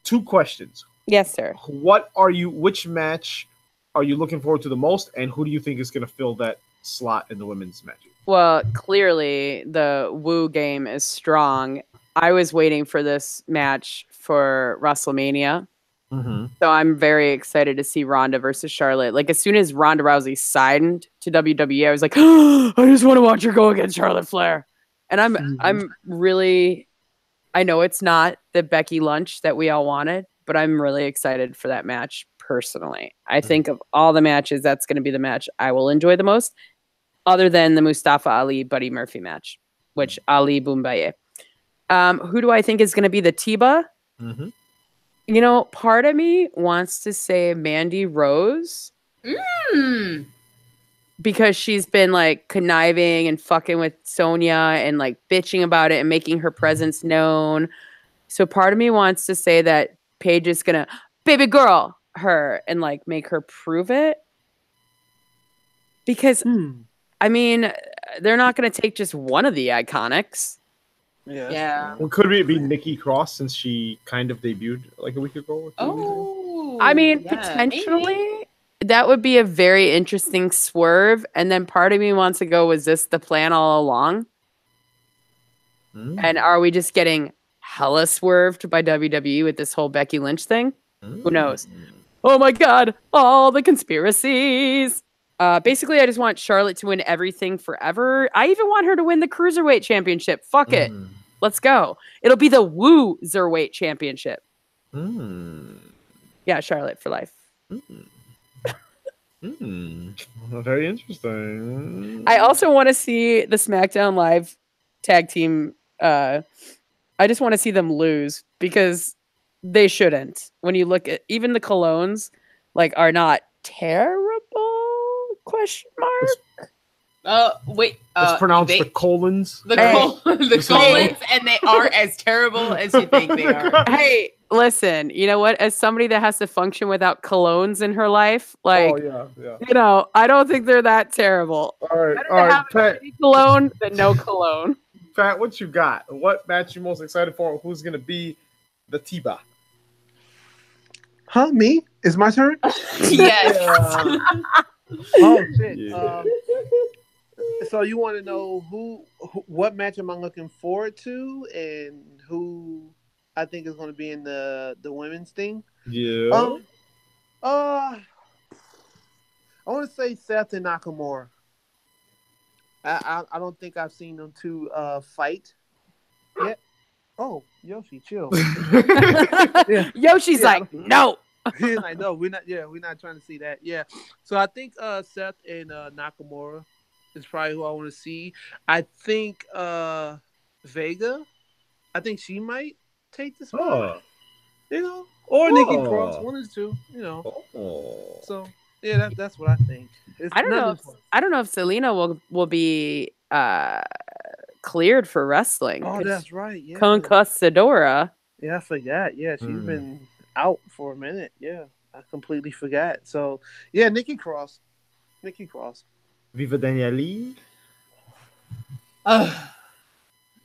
D: 2 questions.
C: Yes, sir.
D: Which match are you looking forward to the most? And who do you think is going to fill that slot in the women's match?
C: Well, clearly the Woo game is strong. I was waiting for this match for WrestleMania.
D: Mm-hmm.
C: So I'm very excited to see Ronda versus Charlotte. Like, as soon as Ronda Rousey signed to WWE, I was like, I just want to watch her go against Charlotte Flair. And I'm really, I know it's not the Becky Lynch that we all wanted, but I'm really excited for that match personally. I think of all the matches, that's going to be the match I will enjoy the most, other than the Mustafa Ali Buddy Murphy match, which Ali Boumaier. Who do I think is going to be the Tiba?
D: Mm-hmm.
C: Part of me wants to say Mandy Rose because she's been like conniving and fucking with Sonya and like bitching about it and making her presence known. So part of me wants to say that Paige is going to, baby girl, her and like make her prove it. Because I mean, they're not going to take just one of the Iconics.
A: Yeah.
B: Yeah.
D: Well, could it be Nikki Cross since she kind of debuted like a week ago? Or 2 weeks ago?
B: Oh.
C: I mean,
B: yeah,
C: potentially
B: maybe.
C: that would be a very interesting swerve. And then part of me wants to go, was this the plan all along? And are we just getting hella swerved by WWE with this whole Becky Lynch thing? Who knows? Oh my God, all the conspiracies. Basically, I just want Charlotte to win everything forever. I even want her to win the Cruiserweight Championship. Fuck it. Let's go. It'll be the Woo Zerweight Championship. Yeah, Charlotte for life.
D: Very interesting.
C: I also want to see the SmackDown Live tag team. I just want to see them lose because they shouldn't. When you look at even the Colognes, like, are not terrible? Question mark.
B: Wait.
D: It's pronounced the Colons.
B: The
C: Hey.
B: Colons, and they are as terrible as you think they are.
C: Hey, listen. You know what? As somebody that has to function without colognes in her life, like,
D: yeah.
C: you know, I don't think they're that terrible.
D: All right,
C: Better
D: all
C: to
D: right,
C: have
D: Pat.
C: a cologne than no cologne.
D: Pat, what you got? What match you most excited for? Who's gonna be the Tiba?
A: Huh? Me? Is my turn?
B: Yes.
A: Oh shit.
D: Yeah.
A: So you want to know what match am I looking forward to, and who I think is going to be in the women's thing?
D: Yeah.
A: I want to say Seth and Nakamura. I don't think I've seen them two fight yet. Oh, Yoshi, chill. Yeah.
C: Yoshi's
A: Yeah.
C: like, no.
A: He's like, no, we're not trying to see that. Yeah. So I think Seth and Nakamura is probably who I want to see. I think Vega. I think she might take the spot. You know, or Nikki Cross, one of the two. You know. So yeah, that's what I think.
C: I don't know if Selena will be cleared for wrestling.
A: Oh, that's right. Yeah.
C: Conquistadora.
A: Yeah, I forgot. Yeah, she's been out for a minute. Yeah, I completely forgot. So yeah, Nikki Cross.
D: Viva Daniele.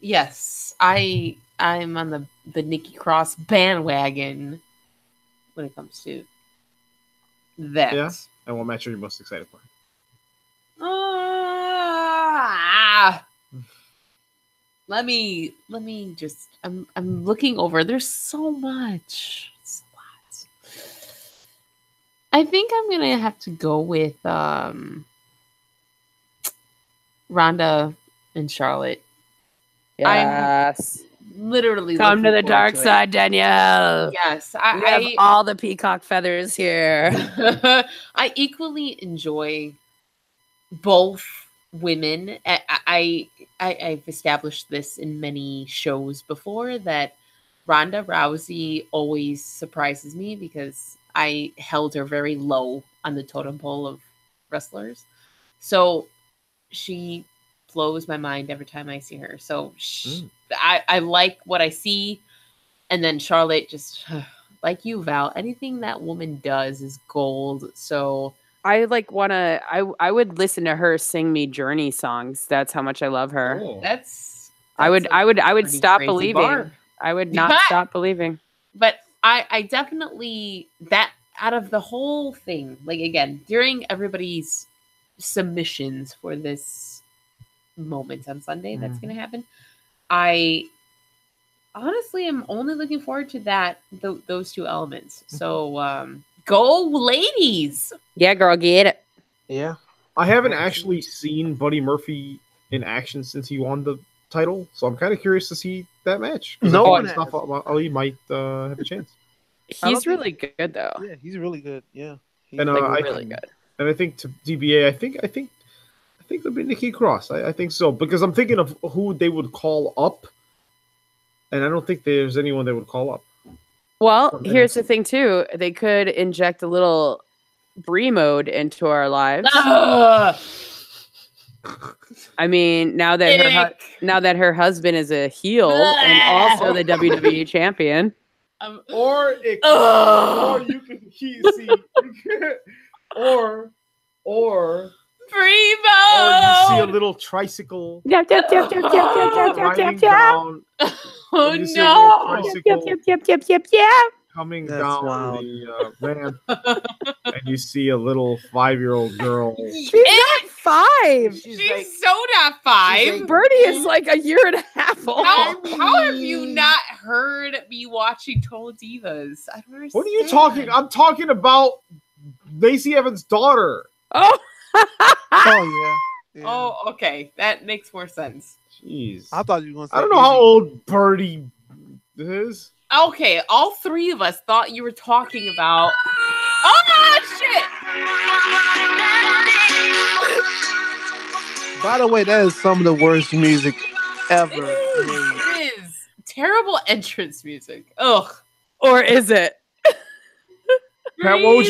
B: Yes, I'm on the Nikki Cross bandwagon when it comes to that.
D: Yeah. And what match are you most excited for?
B: Let me just. I'm looking over. There's so much. It's a lot. I think I'm gonna have to go with Ronda and Charlotte.
C: Yes.
B: Literally,
C: Come to
B: looking
C: the dark
B: forward to it.
C: side, Danielle.
B: Yes,
C: We have all the peacock feathers here.
B: I equally enjoy both women. I've established this in many shows before that Ronda Rousey always surprises me because I held her very low on the totem pole of wrestlers. So she blows my mind every time I see her. So I like what I see. And then Charlotte, just like you, Val, anything that woman does is gold. So
C: I would listen to her sing me Journey songs. That's how much I love her. I would stop
B: crazy
C: believing.
B: bar.
C: I would not stop believing.
B: But I definitely, that out of the whole thing, like again, during everybody's submissions for this moment on Sunday that's going to happen, I honestly am only looking forward to those two elements. So go ladies.
C: Yeah, girl, get it.
A: Yeah.
D: I haven't actually seen Buddy Murphy in action since he won the title, so I'm kind of curious to see that match.
A: No one
D: stuff Ali might have a chance.
C: He's really good though.
A: Yeah, he's really good. Yeah.
D: And
C: really good.
D: And I think to DBA, I think it'll be Nikki Cross. I think so, because I'm thinking of who they would call up, and I don't think there's anyone they would call up.
C: Well, here's the thing too. They could inject a little Brie mode into our lives. I mean, now that her husband is a heel and also the WWE champion.
D: Or it,
B: Ugh.
D: or you can see, or
B: Primo.
D: you see a little tricycle
C: Yep, yep, yep, yep, yep, yep, yep, yep,
D: riding
C: yep, yep.
D: down.
B: Oh
D: You see a little
B: no!
D: tricycle
C: Yep, yep, yep, yep, yep.
D: coming
A: That's
D: down
A: wild.
D: the ramp, and you see a little 5-year-old girl.
C: She's not 5.
B: She's so not 5.
C: Birdie is like a year and a half old.
B: How have you not heard me watching Total Divas? I don't understand.
D: What are you talking? I'm talking about Lacey Evans' daughter.
C: Oh.
A: Oh yeah.
B: Oh, okay. That makes more sense.
D: Jeez.
A: I thought you were gonna say.
D: I don't know how old Birdie is.
B: Okay, all three of us thought you were talking about. Oh shit!
A: By the way, that is some of the worst music ever. made.
B: It is terrible entrance music. Ugh.
C: Or is it?
D: Pat, what would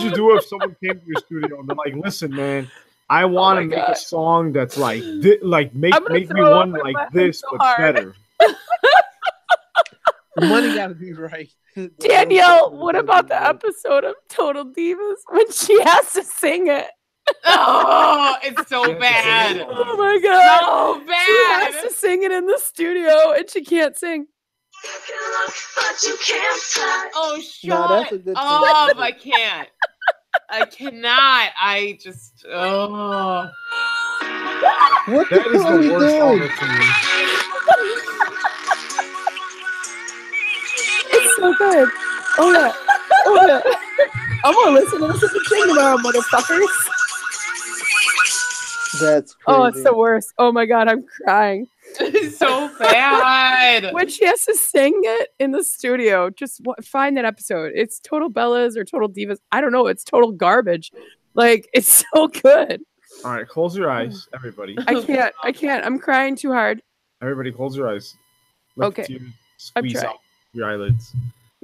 D: you do if someone came to your studio and they're like, "Listen, man, I want to
C: my
D: make
C: God.
D: a song that's like, make
C: I'm gonna
D: me
C: throw up
D: one
C: with
D: like
C: my
D: this,
C: so
D: but
C: hard."
D: better."
A: The money gotta be right.
C: Danielle, what about the episode of Total Divas when she has to sing it?
B: Oh, it's so
D: Yeah,
B: bad.
C: Oh my god.
B: So
C: She has
B: bad.
C: to sing it in the studio and she can't sing.
B: Oh,
A: No, that's a
B: shut
A: good
B: up.
A: thing.
B: I can't. I cannot. I just. Oh.
A: What
D: That
A: the
D: is
A: hell are
D: the
A: you
D: worst
A: doing?
D: song to me.
C: It's so good. Oh yeah. Oh yeah. I'm gonna listen to this at the gym tomorrow, motherfuckers.
A: That's crazy.
C: Oh, it's the worst. Oh my god, I'm crying.
B: It's so bad.
C: When she has to sing it in the studio, just find that episode. It's Total Bellas or Total Divas. I don't know. It's total garbage. Like, it's so good.
D: All right, close your eyes, everybody.
C: I can't. I'm crying too hard.
D: Everybody, close your eyes. Let
C: Okay.
D: the tears
C: I'm
D: squeeze
C: trying.
D: out your eyelids,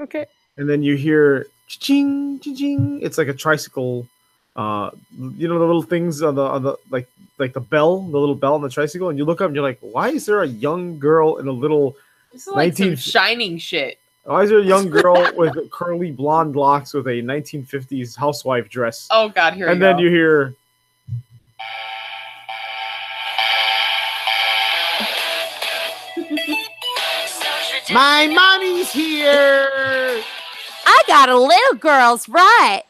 C: Okay.
D: and then you hear ching, ching. It's like a tricycle. You know the little things on the like the bell, the little bell on the tricycle, and you look up and you're like, why is there a young girl in a little?
B: This is like some
D: 19
B: shining shit.
D: Why is there a young girl with curly blonde locks with a 1950s housewife dress?
B: Oh god, here we
D: and
B: go.
D: then you hear. My mommy's here,
C: I got a little girl's right.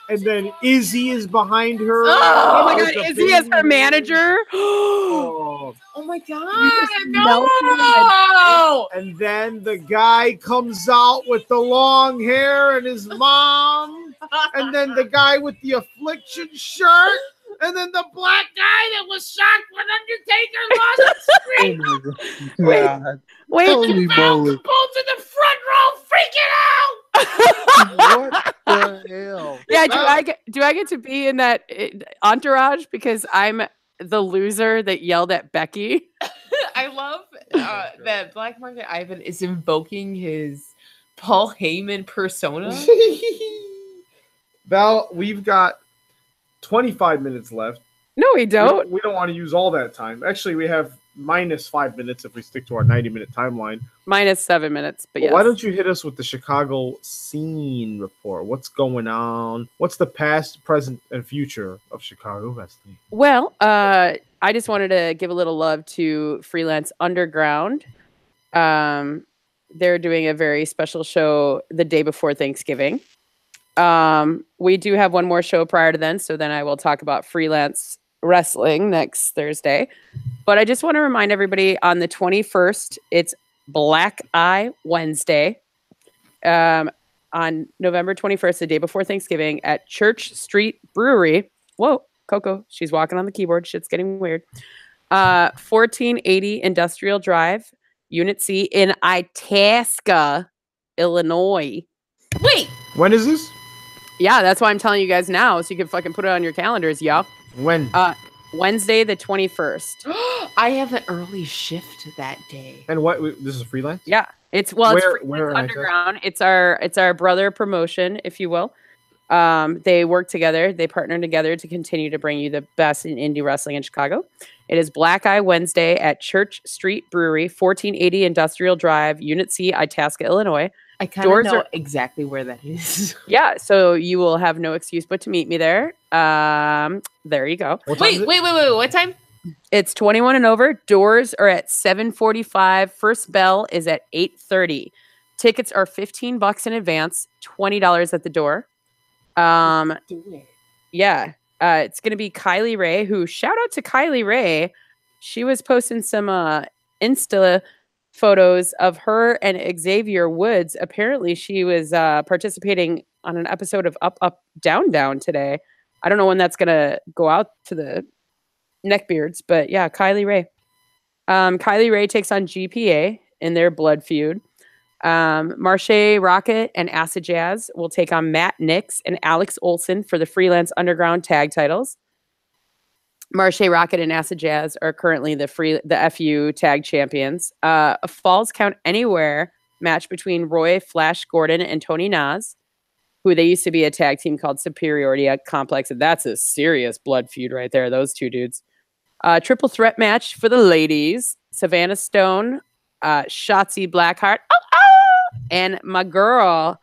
D: and then Izzy is behind her.
C: Oh my
D: with
C: god,
D: the
C: is he as her
D: baby.
C: manager?
D: Oh.
B: Oh my
C: just
B: god,
C: melted
B: no!
D: And then the guy comes out with the long hair and his mom, and then the guy with the affliction shirt, and then the black guy that was shocked when Undertaker lost the
A: Oh
D: streak.
A: my
C: Wait.
A: god.
C: Wait,
A: Holy moly.
B: Pulled to the front row, freaking out.
A: What the hell?
C: yeah, do I get to be in that entourage because I'm the loser that yelled at Becky?
B: I love that Black Market Ivan is invoking his Paul Heyman persona.
D: Val, we've got 25 minutes left.
C: No, we don't.
D: We don't want to use all that time. Actually, we have -5 minutes if we stick to our 90-minute timeline.
C: Minus 7 minutes, but yes.
D: Why don't you hit us with the Chicago scene report? What's going on? What's the past, present, and future of Chicago wrestling?
C: Well, I just wanted to give a little love to Freelance Underground. They're doing a very special show the day before Thanksgiving. We do have one more show prior to then, so then I will talk about freelance wrestling next Thursday. But I just want to remind everybody on the 21st, it's Black Eye Wednesday. On November 21st, the day before Thanksgiving, at Church Street Brewery. Whoa, Coco, she's walking on the keyboard. Shit's getting weird. 1480 Industrial Drive, Unit C in Itasca, Illinois.
B: Wait,
D: When is this?
C: Yeah, that's why I'm telling you guys now, so you can fucking put it on your calendars, y'all.
D: When?
C: Wednesday the 21st.
B: I have an early shift that day.
D: And what? This is freelance?
C: Yeah, it's
D: Where
C: Freelance
D: in Itasca?
C: Underground. It's our brother promotion, if you will. They work together. They partner together to continue to bring you the best in indie wrestling in Chicago. It is Black Eye Wednesday at Church Street Brewery, 1480 Industrial Drive, Unit C, Itasca, Illinois.
B: I kind of
C: Doors
B: know
C: are-
B: exactly where that is.
C: Yeah, so you will have no excuse but to meet me there. There you go.
D: What time is
B: Wait.
D: it?
B: What time?
C: It's 21 and over. Doors are at 7:45. First bell is at 8:30. Tickets are $15 in advance, $20 at the door. Yeah. It's going to be Kylie Ray, who, shout out to Kylie Ray. She was posting some Insta photos of her and Xavier Woods. Apparently, she was participating on an episode of Up, Up, Down, Down today. I don't know when that's going to go out to the neckbeards, but yeah, Kylie Ray. Kylie Ray takes on GPA in their blood feud. Marche Rocket and Acid Jazz will take on Matt Nix and Alex Olson for the Freelance Underground tag titles. Marche Rocket and Acid Jazz are currently the FU tag champions. A Falls Count Anywhere match between Roy Flash Gordon and Tony Nas, who they used to be a tag team called Superiority Complex, and that's a serious blood feud right there. Those two dudes. Triple threat match for the ladies: Savannah Stone, Shotzi Blackheart, and my girl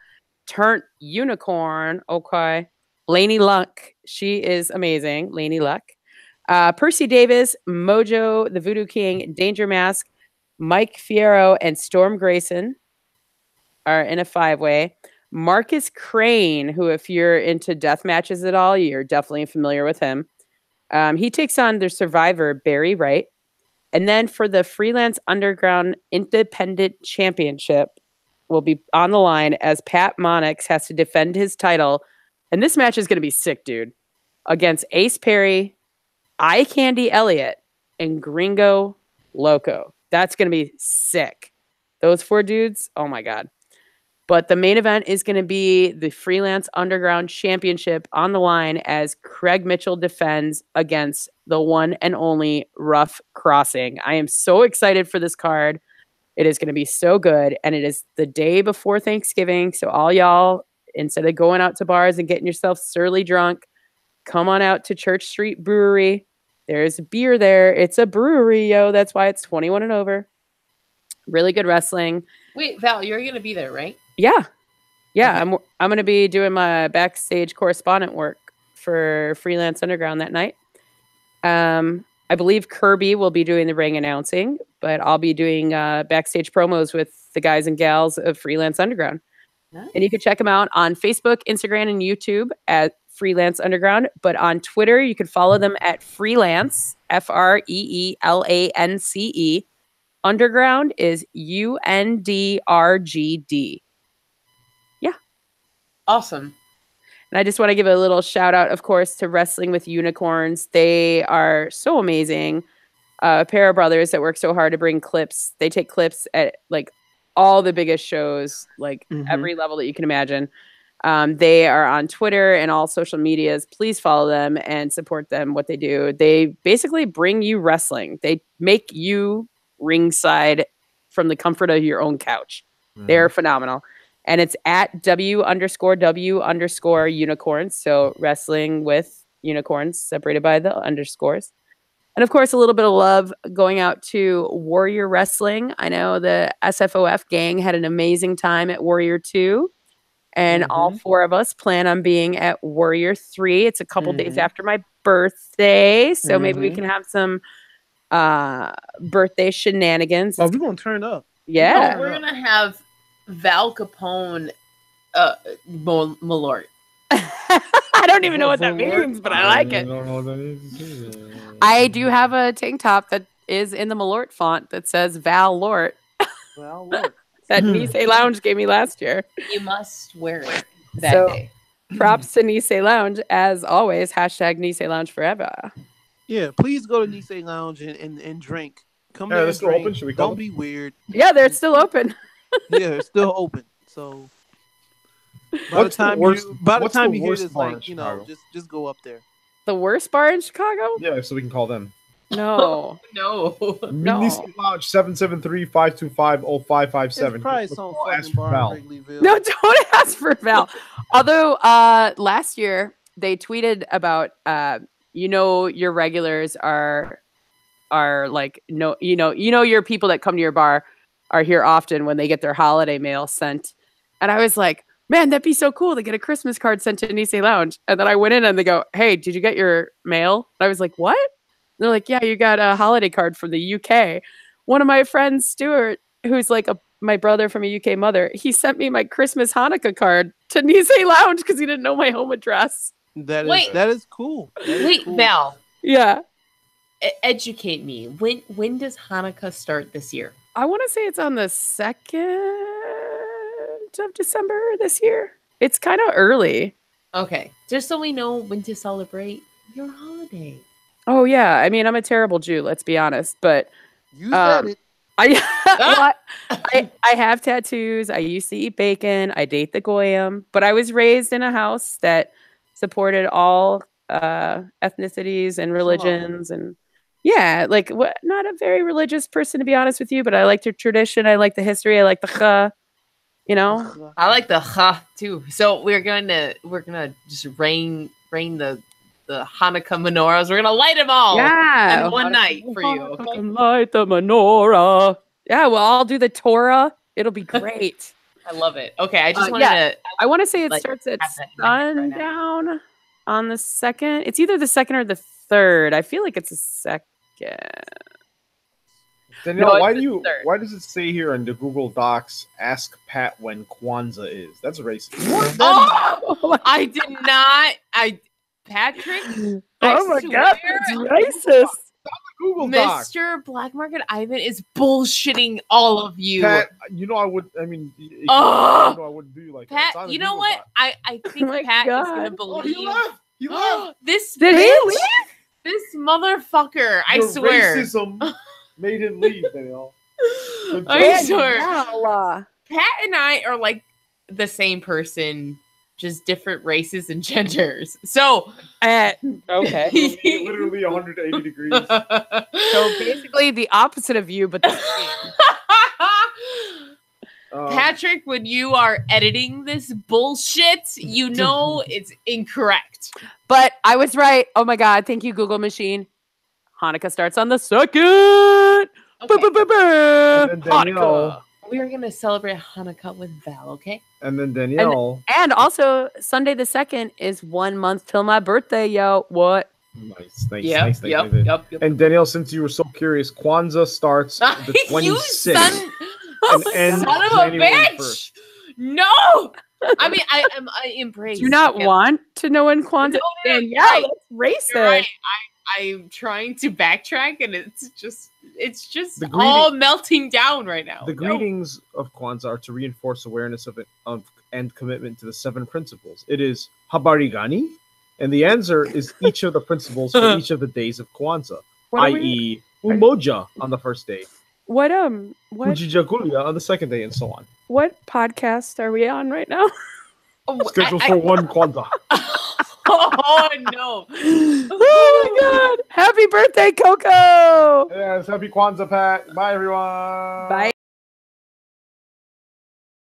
C: turned unicorn. Okay, Lainey Luck. She is amazing. Lainey Luck. Percy Davis, Mojo, the Voodoo King, Danger Mask, Mike Fierro, and Storm Grayson are in a 5-way. Marcus Crane, who, if you're into death matches at all, you're definitely familiar with him. He takes on their survivor, Barry Wright. And then for the Freelance Underground Independent Championship, will be on the line as Pat Monix has to defend his title. And this match is going to be sick, dude. Against Ace Perry, Eye Candy Elliott, and Gringo Loco. That's going to be sick. Those 4 dudes, oh my God. But the main event is going to be the Freelance Underground Championship on the line as Craig Mitchell defends against the one and only Rough Crossing. I am so excited for this card. It is going to be so good. And it is the day before Thanksgiving. So all y'all, instead of going out to bars and getting yourself surly drunk, come on out to Church Street Brewery. There's beer there. It's a brewery, yo. That's why it's 21 and over. Really good wrestling.
B: Wait, Val, you're going to be there, right?
C: Yeah. Yeah,
B: Okay.
C: I'm going to be doing my backstage correspondent work for Freelance Underground that night. I believe Kirby will be doing the ring announcing, but I'll be doing backstage promos with the guys and gals of Freelance Underground.
B: Nice.
C: And you can check them out on Facebook, Instagram, and YouTube at Freelance Underground. But on Twitter, you can follow them at Freelance, FREELANCE. Underground is UNDRGD.
B: Awesome.
C: And I just want to give a little shout out, of course, to Wrestling with Unicorns. They are so amazing. A pair of brothers that work so hard to bring clips. They take clips at like all the biggest shows, like every level that you can imagine. They are on Twitter and all social medias. Please follow them and support them, what they do. They basically bring you wrestling. They make you ringside from the comfort of your own couch. They're phenomenal. And it's at W_W_unicorns. So wrestling with unicorns separated by the underscores. And of course, a little bit of love going out to Warrior Wrestling. I know the SFOF gang had an amazing time at Warrior 2. And all 4 of us plan on being at Warrior 3. It's a couple days after my birthday. So maybe we can have some birthday shenanigans.
A: Oh, we're going to turn up.
C: Yeah.
B: Oh, we're going to have Val Capone Malort.
C: I don't even know what that means, but I like it.
D: don't know what that is.
C: I do have a tank top that is in the Malort font that says Val Lort
A: Well, look.
C: that Nisei Lounge gave me last year.
B: You must wear it that
C: So-
B: day.
C: Props to Nisei Lounge, as always. Hashtag Nisei Lounge forever.
A: Yeah, please go to Nisei Lounge and drink. Come
D: Yeah,
A: there
D: they're
A: and
D: still
A: drink.
D: open? Should we call
A: Don't
D: them?
A: be weird.
C: Yeah, they're still open.
A: Yeah, it's still open. So by
D: What's the
A: the time
D: worst-
A: you by the
D: what's
A: time
D: the
A: you hear
D: worst
A: this,
D: bar in
A: like, you know,
D: Chicago?
A: just go up there.
C: The worst bar in Chicago?
D: Yeah, so we can call them.
C: No.
B: No.
D: Midnight Lounge 773-525-0557.
A: It's probably some
D: Ask
A: fucking
D: for
A: bar
D: Val.
A: in Wrigleyville.
C: No, don't ask for Val. Although last year they tweeted about your regulars are like your people that come to your bar are here often when they get their holiday mail sent. And I was like, man, that'd be so cool to get a Christmas card sent to Nisei Lounge. And then I went in and they go, hey, did you get your mail? And I was like, what? And they're like, yeah, you got a holiday card from the UK. One of my friends, Stuart, who's like my brother from a UK mother, he sent me my Christmas Hanukkah card to Nisei Lounge because he didn't know my home address.
A: That
B: Wait.
A: is cool. That is
B: Wait,
A: cool.
B: Val,
C: Yeah.
B: educate me. When does Hanukkah start this year?
C: I want to say it's on the 2nd of December this year. It's kind of early.
B: Okay, just so we know when to celebrate your holiday.
C: Oh, yeah. I mean, I'm a terrible Jew, let's be honest. But
A: You said it.
C: I have tattoos. I used to eat bacon. I date the goyim. But I was raised in a house that supported all ethnicities and religions. And yeah, like not a very religious person, to be honest with you. But I like the tradition. I like the history. I like the cha. You know?
B: I like the ha too. So we're gonna just rain the Hanukkah menorahs. We're gonna light them all.
C: Yeah.
B: in one night for you. Okay?
C: Light the menorah. Yeah, well, I'll do the Torah. It'll be great.
B: I love it. Okay, I just wanted
C: yeah.
B: to.
C: I want to say it
B: Like,
C: starts at
B: have that in my head right now.
C: sundown on the 2nd. It's either the 2nd or the 3rd. I feel like it's the 2nd.
D: Danielle,
C: No,
D: why
C: it's the third.
D: why does it say here in the Google Docs, ask Pat when Kwanzaa is? That's racist.
B: Oh, I did not. Patrick.
C: Oh my god, it's racist.
D: Google Docs.
B: Mr. Black Market Ivan is bullshitting all of you.
D: Pat, I would. I mean,
B: Oh!
D: I wouldn't do you like
B: Pat,
D: that. It's on the
B: you know
D: Google
B: what?
D: Doc.
B: I think
C: my
B: Pat is gonna
C: God.
D: Oh,
B: believe
D: he left. He left.
B: this.
C: Did he
B: bitch,
C: leave?
B: This motherfucker! I
D: Your
B: swear.
D: racism made him leave, Danielle. Good
B: I
D: job.
B: swear.
C: Danielle.
B: Pat and I are like the same person, just different races and genders. So
C: Okay.
D: Literally 180 degrees.
C: So basically the opposite of you, but the same.
B: Patrick, when you are editing this bullshit, you know it's incorrect.
C: But I was right. Oh my god, thank you, Google machine. Hanukkah starts on the 2nd.
B: Okay.
D: And then Danielle,
C: Hanukkah.
B: We are gonna celebrate Hanukkah with Val, okay?
D: and then Danielle.
C: And also Sunday the 2nd is 1 month till my birthday, yo. What?
D: Nice, nice.
B: Yep.
D: And Danielle, since you were so curious, Kwanzaa starts the
B: You
D: 26th.
B: son,
D: and ends
B: son of a
D: January
B: bitch!
D: 1st.
B: No, I mean I embrace.
C: Do you not
B: yeah.
C: want to know when Kwanzaa?
B: No,
C: And
B: you're
C: yeah,
B: right.
C: let's race
B: You're
C: it.
B: right. I'm trying to backtrack, and it's just
D: The
B: all melting down right now.
D: The
B: No.
D: greetings of Kwanzaa are to reinforce awareness of and commitment to the 7 principles. It is Habarigani, and the answer is each of the principles for each of the days of Kwanzaa,
C: What are we-
D: i.e., Umoja on the first day,
C: what
D: Kujijakulia on the second day, and so on.
C: what podcast are we on right now?
B: Oh,
D: Scheduled for one Kwanzaa.
B: oh no!
C: Oh my god! Happy birthday, Coco!
D: Yes, happy Kwanzaa, Pat. Bye, everyone.
C: Bye.